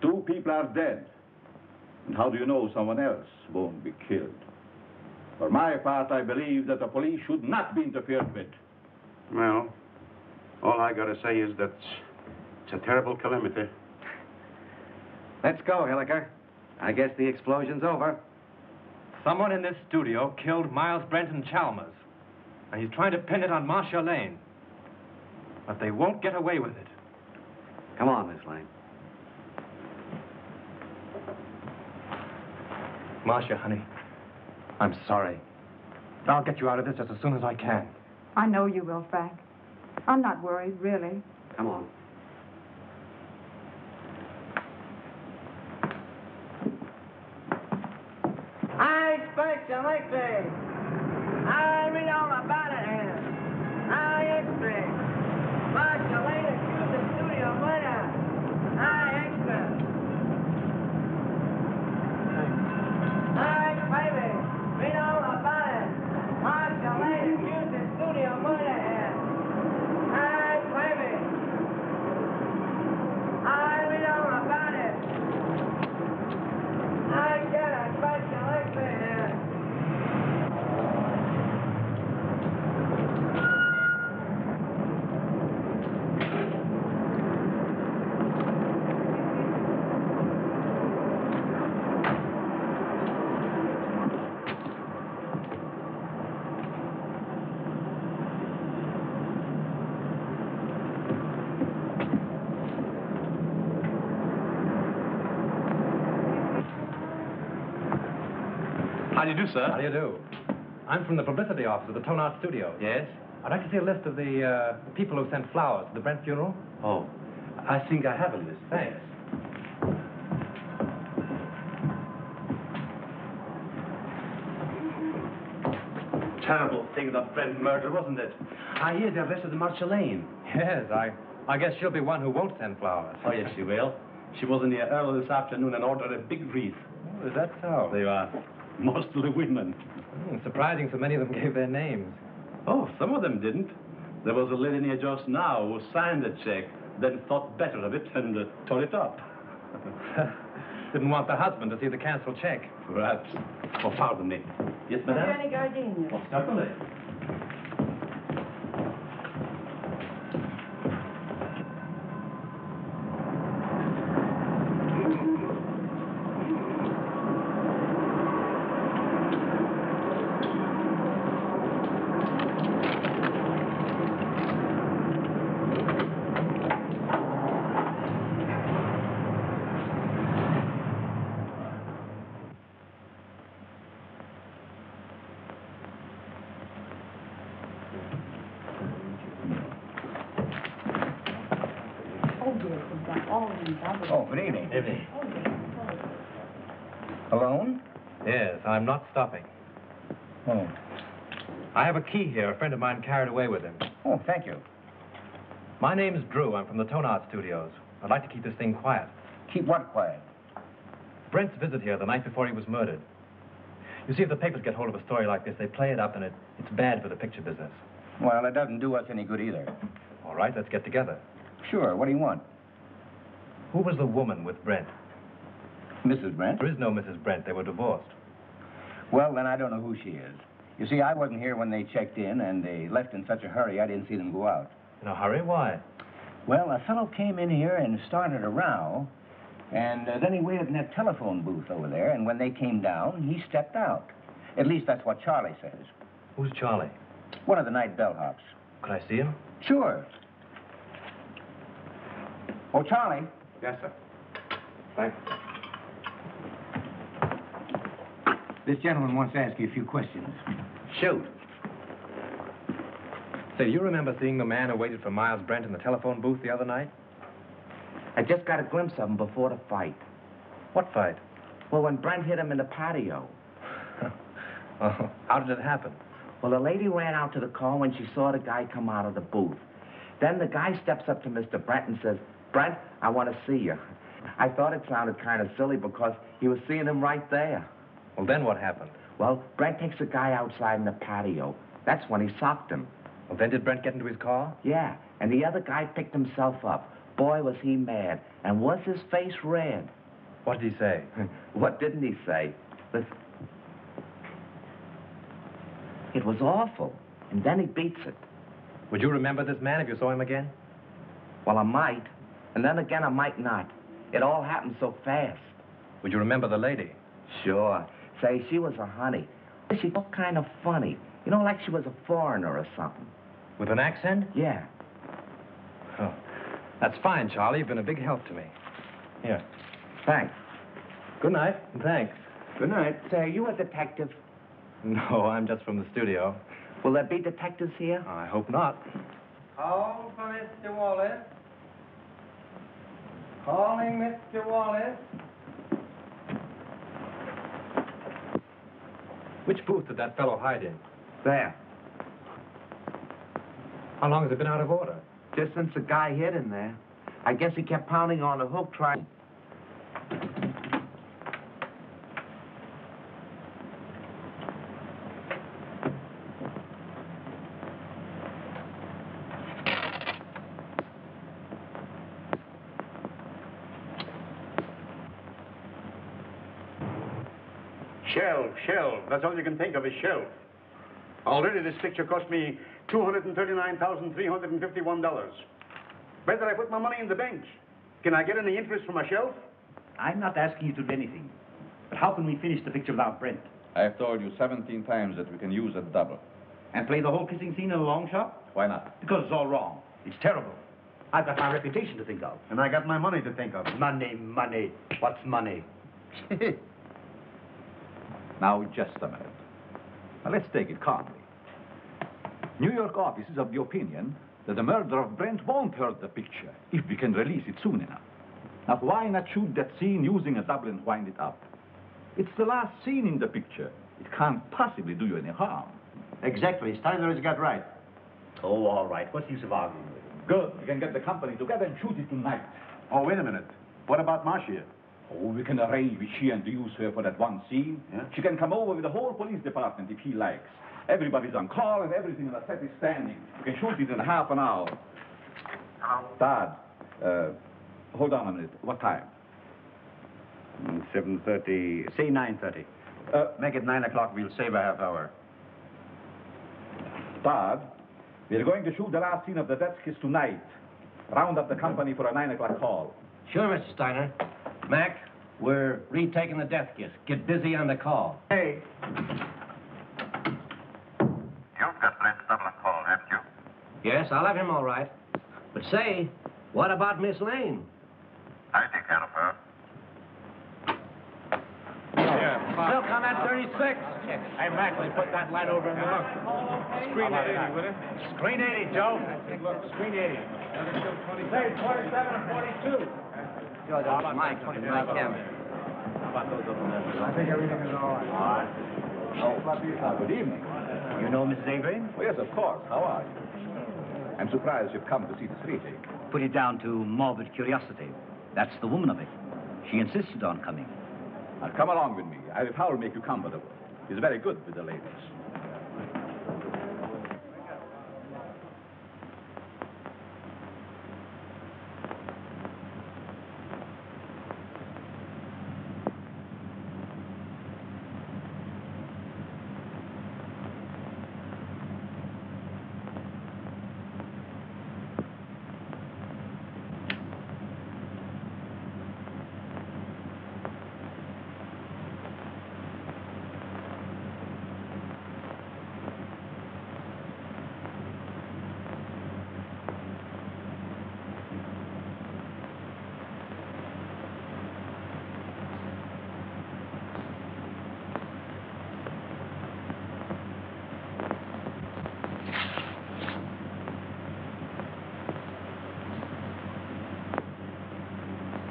2 people are dead. And how do you know someone else won't be killed? For my part, I believe that the police should not be interfered with. Well, all I gotta say is that it's a terrible calamity. Let's go, Hilliker. I guess the explosion's over. Someone in this studio killed Miles Brent and Chalmers. And he's trying to pin it on Marcia Lane. But they won't get away with it. Come on, Miss Lane. Marcia, honey, I'm sorry. I'll get you out of this just as soon as I can. I know you will, Frank. I'm not worried, really. Come on. I expect you like this. I read all about it here. I expect. Marcia Lane accused the studio murder. I expect. Baby, read all about it. Marcia Lane accused the studio murder here. Baby. I How do you do, sir? How do you do? I'm from the publicity office of the Tone Art Studio. Yes? I'd like to see a list of the people who sent flowers to the Brent funeral. Oh, I think I have a list. Thanks. Terrible thing, that Brent murder, wasn't it? I hear they arrested Marcia Lane. Yes, I guess she'll be one who won't send flowers. Oh, yes, she will. She was in here early this afternoon and ordered a big wreath. Oh, is that so? They are. Mostly women. Surprising so many of them gave their names. Oh, some of them didn't. There was a lady in here just now who signed the check, then thought better of it and tore it up. Didn't want the husband to see the canceled check. Perhaps. Oh, pardon me. Yes, madame? Any gardenias? Oh, certainly. Oh, good evening. Evening. Alone? Yes, I'm not stopping. Oh. I have a key here. A friend of mine carried away with him. Oh, thank you. My name's Drew. I'm from the Tone Art Studios. I'd like to keep this thing quiet. Keep what quiet? Brent's visit here the night before he was murdered. You see, if the papers get hold of a story like this, they play it up, and it's bad for the picture business. Well, it doesn't do us any good either. All right, let's get together. Sure. What do you want? Who was the woman with Brent? Mrs. Brent? There is no Mrs. Brent. They were divorced. Well, then I don't know who she is. You see, I wasn't here when they checked in, and they left in such a hurry I didn't see them go out. In a hurry? Why? Well, a fellow came in here and started a row, and then he waited in that telephone booth over there, and when they came down, he stepped out. At least that's what Charlie says. Who's Charlie? One of the night bellhops. Could I see him? Sure. Oh, Charlie. Yes, sir. Thanks. This gentleman wants to ask you a few questions. Shoot. Say, you remember seeing the man who waited for Miles Brent in the telephone booth the other night? I just got a glimpse of him before the fight. What fight? Well, when Brent hit him in the patio. Oh, how did it happen? Well, the lady ran out to the car when she saw the guy come out of the booth. Then the guy steps up to Mr. Brent and says, "Brent, I want to see you." I thought it sounded kind of silly because he was seeing him right there. Well, then what happened? Well, Brent takes the guy outside in the patio. That's when he socked him. Well, then did Brent get into his car? Yeah, and the other guy picked himself up. Boy, was he mad. And was his face red. What did he say? What didn't he say? Listen. It was awful. And then he beats it. Would you remember this man if you saw him again? Well, I might. And then again, I might not. It all happened so fast. Would you remember the lady? Sure. Say, she was a honey. She looked kind of funny. You know, like she was a foreigner or something. With an accent? Yeah. Oh, that's fine, Charlie. You've been a big help to me. Here. Thanks. Good night, and thanks. Good night. Say, are you a detective? No, I'm just from the studio. Will there be detectives here? I hope not. Call for Mr. Wallace. Calling Mr. Wallace. Which booth did that fellow hide in? There. How long has it been out of order? Just since the guy hit him there. I guess he kept pounding on the hook trying... Shelf. That's all you can think of is shelf. Already this picture cost me $239,351. Where did I put my money in the bank? Can I get any interest from a shelf? I'm not asking you to do anything. But how can we finish the picture without Brent? I have told you 17 times that we can use a double. And play the whole kissing scene in a long shot? Why not? Because it's all wrong. It's terrible. I've got my reputation to think of. And I got my money to think of. Money. What's money? Now, just a minute. Now, let's take it calmly. New York office is of the opinion that the murder of Brent won't hurt the picture if we can release it soon enough. Now, why not shoot that scene using a double and wind it up? It's the last scene in the picture. It can't possibly do you any harm. Exactly. Steiner has got right. Oh, all right. What's the use of arguing with him? Good. We can get the company together and shoot it tonight. Oh, wait a minute. What about Marcia? Oh, we can arrange with Sheehan to use her for that one scene. Yeah? She can come over with the whole police department if he likes. Everybody's on call and everything in the set is standing. We can shoot it in half an hour. Hello? Dad, hold on a minute. What time? 7:30. Say 9:30. Make it 9 o'clock. We'll save a half hour. Dad, we're going to shoot the last scene of the death kiss tonight. Round up the company for a 9 o'clock call. Sure, Mr. Steiner. Mac, we're retaking the death kiss. Get busy on the call. Hey. You've got Brent's double call, haven't you? Yes, I'll have him all right. But say, what about Miss Lane? I take care of her. Still come at 36. Hey, Mac, we put that light over in the look. Screen 80, will it? Screen 80, Joe. Look, screen 80. Say 27 and 42. Joe, that's my camera. How about those over there? I think everything is all right. All right. Oh, good evening. You know Mrs. Adrienne? Oh, yes, of course. How are you? I'm surprised you've come to see this retake. Put it down to morbid curiosity. That's the woman of it. She insisted on coming. Now, come along with me. I will make you comfortable. He's very good with the ladies.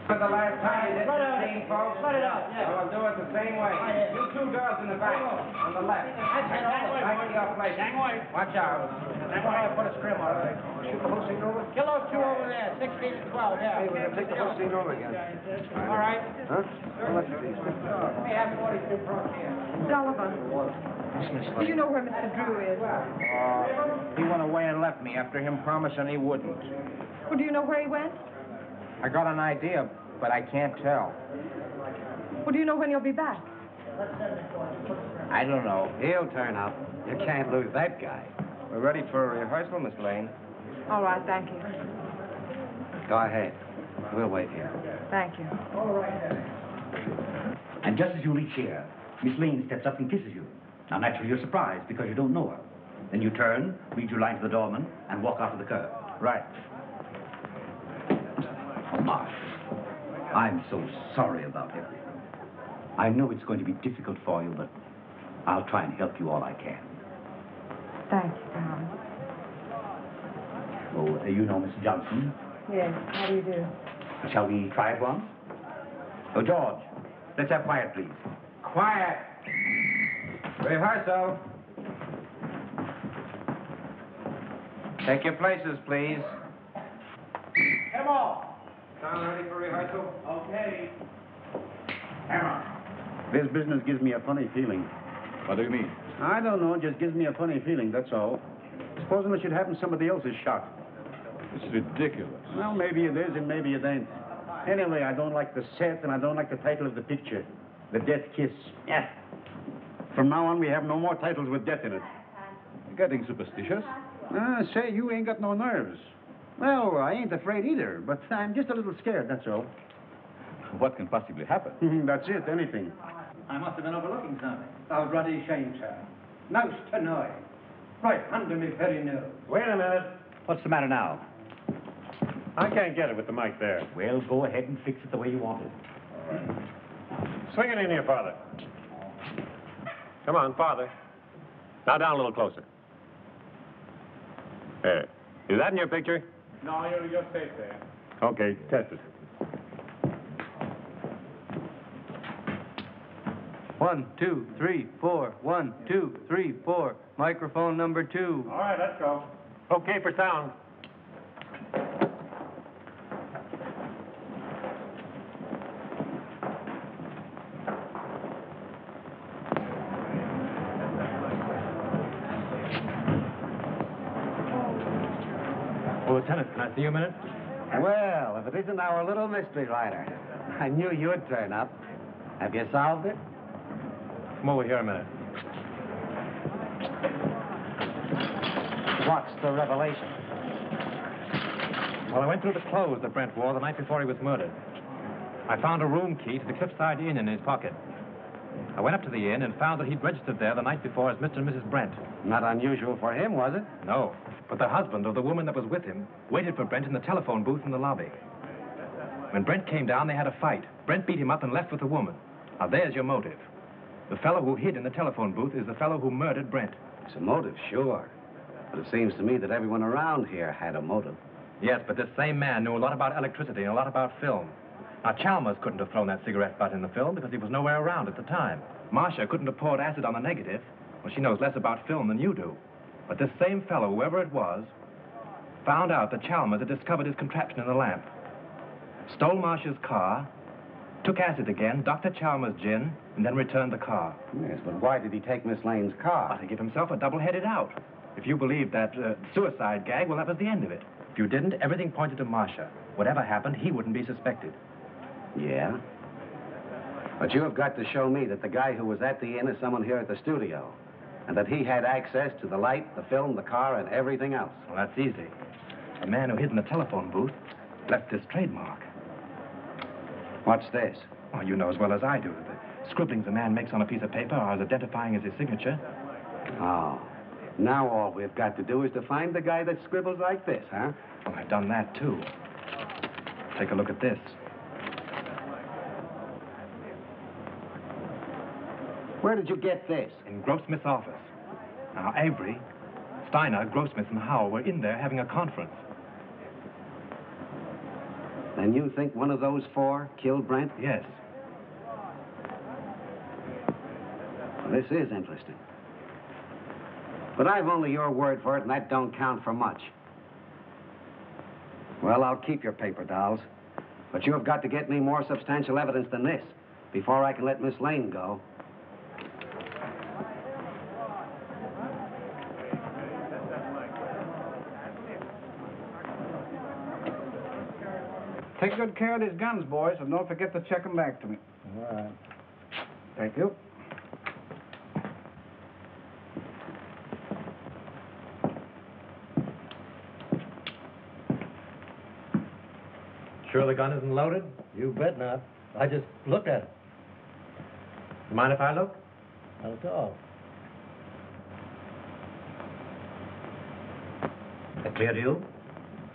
For the last time, this scene, folks. Let it out. We'll do it the same way. You two girls in the back, on the left. Back to your place. Watch out. Put a scrim on it. Shoot the whole scene over? Kill those two over there, 16 and 12, yeah. Hey, we're going to take the whole scene over again. All right. Huh? How much are these? Hey, have 42 front here. Sullivan, do you know where Mr. Drew is? He went away and left me after him promising he wouldn't. Well, do you know where he went? I got an idea, but I can't tell. Well, do you know when he'll be back? I don't know. He'll turn up. You can't lose that guy. We're ready for a rehearsal, Miss Lane. All right, thank you. Go ahead. We'll wait here. Thank you. And just as you reach here, Miss Lane steps up and kisses you. Now, naturally, you're surprised because you don't know her. Then you turn, read your line to the doorman, and walk out of the curb. Right. Oh, Marsh, I'm so sorry about him. I know it's going to be difficult for you, but I'll try and help you all I can. Thank you, Tom. Oh, you know Mr. Johnson? Yes, how do you do? Shall we try it once? Oh, George, let's have quiet, please. Quiet. Rehearsal. Take your places, please. Come on. Sound ready for rehearsal? Okay. Hammer. This business gives me a funny feeling. What do you mean? I don't know. It just gives me a funny feeling, that's all. Supposing it should happen somebody else's shot. It's ridiculous. Well, maybe it is and maybe it ain't. Anyway, I don't like the set and I don't like the title of the picture. The Death Kiss. Yeah. From now on, we have no more titles with death in it. You're getting superstitious? Say, you ain't got no nerves. Well, I ain't afraid either, but I'm just a little scared, that's all. What can possibly happen? That's it, anything. I must have been overlooking something. I'll bloody shame, sir. Most to know. Right under me very nose. Wait a minute. What's the matter now? I can't get it with the mic there. Well, go ahead and fix it the way you want it. Swing it in here, Father. Come on, farther. Now down a little closer. There. Is that in your picture? No, you're safe there. Okay, test it. 1, 2, 3, 4. 1, 2, 3, 4. Microphone number 2. All right, let's go. Okay for sound. Well, Lieutenant, can I see you a minute? Well, if it isn't our little mystery writer. I knew you'd turn up. Have you solved it? Come over here a minute. What's the revelation? Well, I went through the clothes that Brent wore the night before he was murdered. I found a room key to the Cliffside Inn in his pocket. I went up to the inn and found that he'd registered there the night before as Mr. and Mrs. Brent. Not unusual for him, was it? No, but the husband of the woman that was with him waited for Brent in the telephone booth in the lobby. When Brent came down, they had a fight. Brent beat him up and left with the woman. Now, there's your motive. The fellow who hid in the telephone booth is the fellow who murdered Brent. It's a motive, sure. But it seems to me that everyone around here had a motive. Yes, but this same man knew a lot about electricity and a lot about film. Now, Chalmers couldn't have thrown that cigarette butt in the film because he was nowhere around at the time. Marcia couldn't have poured acid on the negative. Well, she knows less about film than you do. But this same fellow, whoever it was, found out that Chalmers had discovered his contraption in the lamp, stole Marcia's car, took acid again, Dr. Chalmers' gin, and then returned the car. Yes, but why did he take Miss Lane's car? To give himself a double-headed out. If you believed that suicide gag, well, that was the end of it. If you didn't, everything pointed to Marcia. Whatever happened, he wouldn't be suspected. Yeah? But you have got to show me that the guy who was at the inn is someone here at the studio, and that he had access to the light, the film, the car, and everything else. Well, that's easy. The man who hid in the telephone booth left this trademark. What's this? Oh, you know as well as I do. The scribblings a man makes on a piece of paper are as identifying as his signature. Oh. Now all we've got to do is to find the guy that scribbles like this, huh? Well, I've done that, too. Take a look at this. Where did you get this? In Grossmith's office. Now, Avery, Steiner, Grossmith, and Howell were in there having a conference. Then you think one of those four killed Brent? Yes. Well, this is interesting. But I've only your word for it, and that don't count for much. Well, I'll keep your paper dolls. But you have got to get me more substantial evidence than this before I can let Miss Lane go. Take good care of these guns, boys, and don't forget to check them back to me. All right. Thank you. Sure the gun isn't loaded? You bet not. I just looked at it. You mind if I look? Not at all. That clear to you?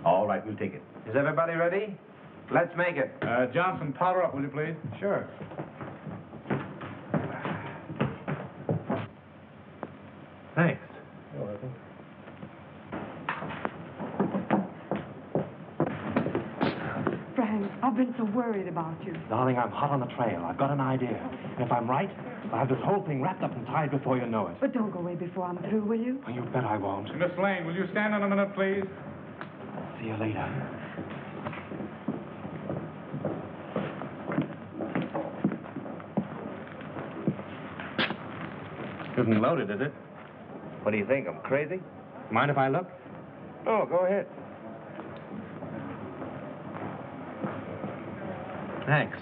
All right, we'll take it. Is everybody ready? Let's make it. Johnson, powder up, will you please? Sure. Thanks. You're welcome. Frank, I've been so worried about you. Darling, I'm hot on the trail. I've got an idea. And if I'm right, I'll have this whole thing wrapped up and tied before you know it. But don't go away before I'm through, will you? Oh, you bet I won't. Miss Lane, will you stand on a minute, please? See you later. Isn't loaded, is it? What do you think? I'm crazy? Mind if I look? Oh, go ahead. Thanks.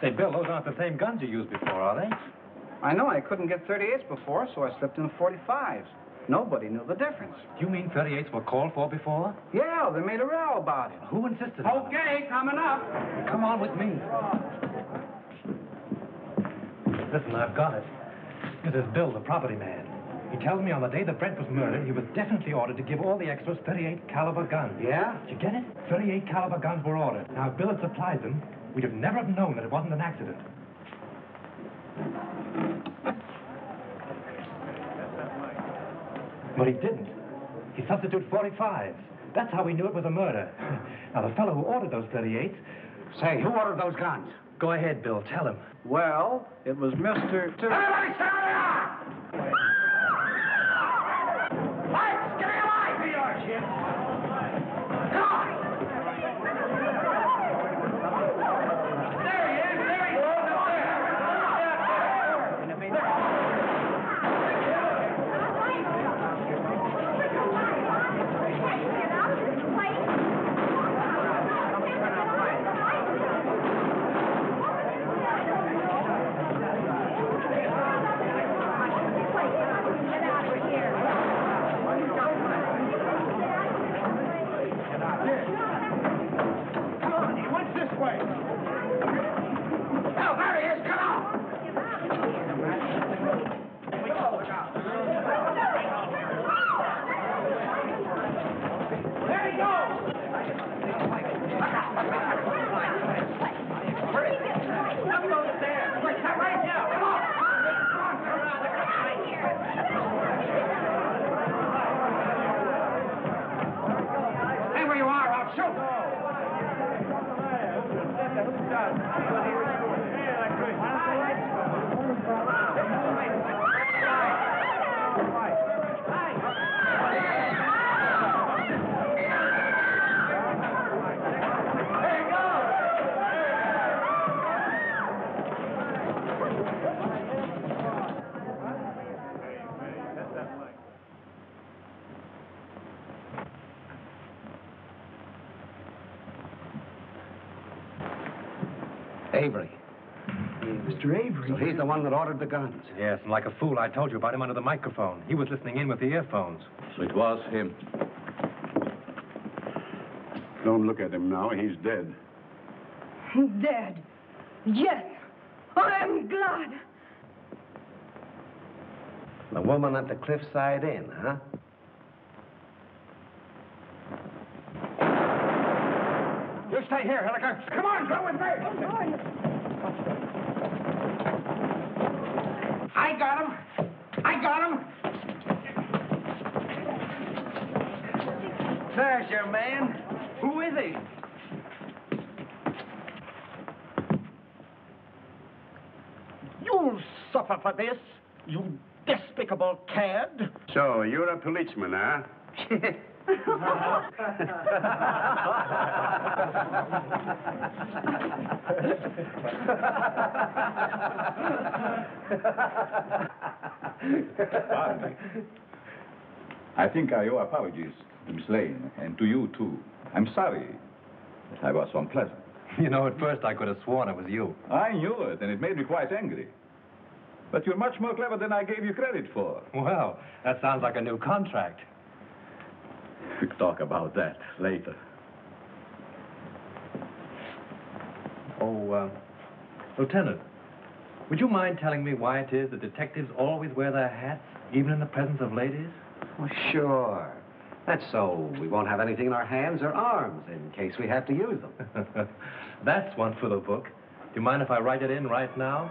Say, Bill, those aren't the same guns you used before, are they? I know I couldn't get 38s before, so I slipped in 45s. Nobody knew the difference. You mean 38s were called for before? Yeah, they made a row about it. Who insisted on it? Okay, coming up. Come on with me. Listen, I've got it. This is Bill, the property man. He tells me on the day that Brent was murdered, he was definitely ordered to give all the extras 38 caliber guns. Yeah? Did you get it? 38 caliber guns were ordered. Now, if Bill had supplied them, we'd have never have known that it wasn't an accident. But he didn't. He substituted 45s. That's how we knew it was a murder. Now, the fellow who ordered those 38s... Say, who ordered those guns? Go ahead, Bill. Tell him. Well, it was Mr. Everybody stand up! Lights, give me a light! Here you are, Jim. Come on! There he is! There he is! Up Avery. Mr. Avery? So he's the one that ordered the guns. Yes, and like a fool, I told you about him under the microphone. He was listening in with the earphones. So it was him. Don't look at him now. He's dead. Dead. Yes. I'm glad. The woman at the Cliffside Inn, huh? You stay here, Hilliker. Come on, go with me. I got him. I got him. There's your man. Who is he? You'll suffer for this, you despicable cad. So, you're a policeman, huh? Pardon me. I think I owe apologies to Miss Lane, and to you, too. I'm sorry that I was so unpleasant. You know, at first I could have sworn it was you. I knew it, and it made me quite angry. But you're much more clever than I gave you credit for. Well, that sounds like a new contract. We'll talk about that later. Oh, Lieutenant, would you mind telling me why it is that detectives always wear their hats, even in the presence of ladies? Well, sure. That's so we won't have anything in our hands or arms in case we have to use them. That's one for the book. Do you mind if I write it in right now?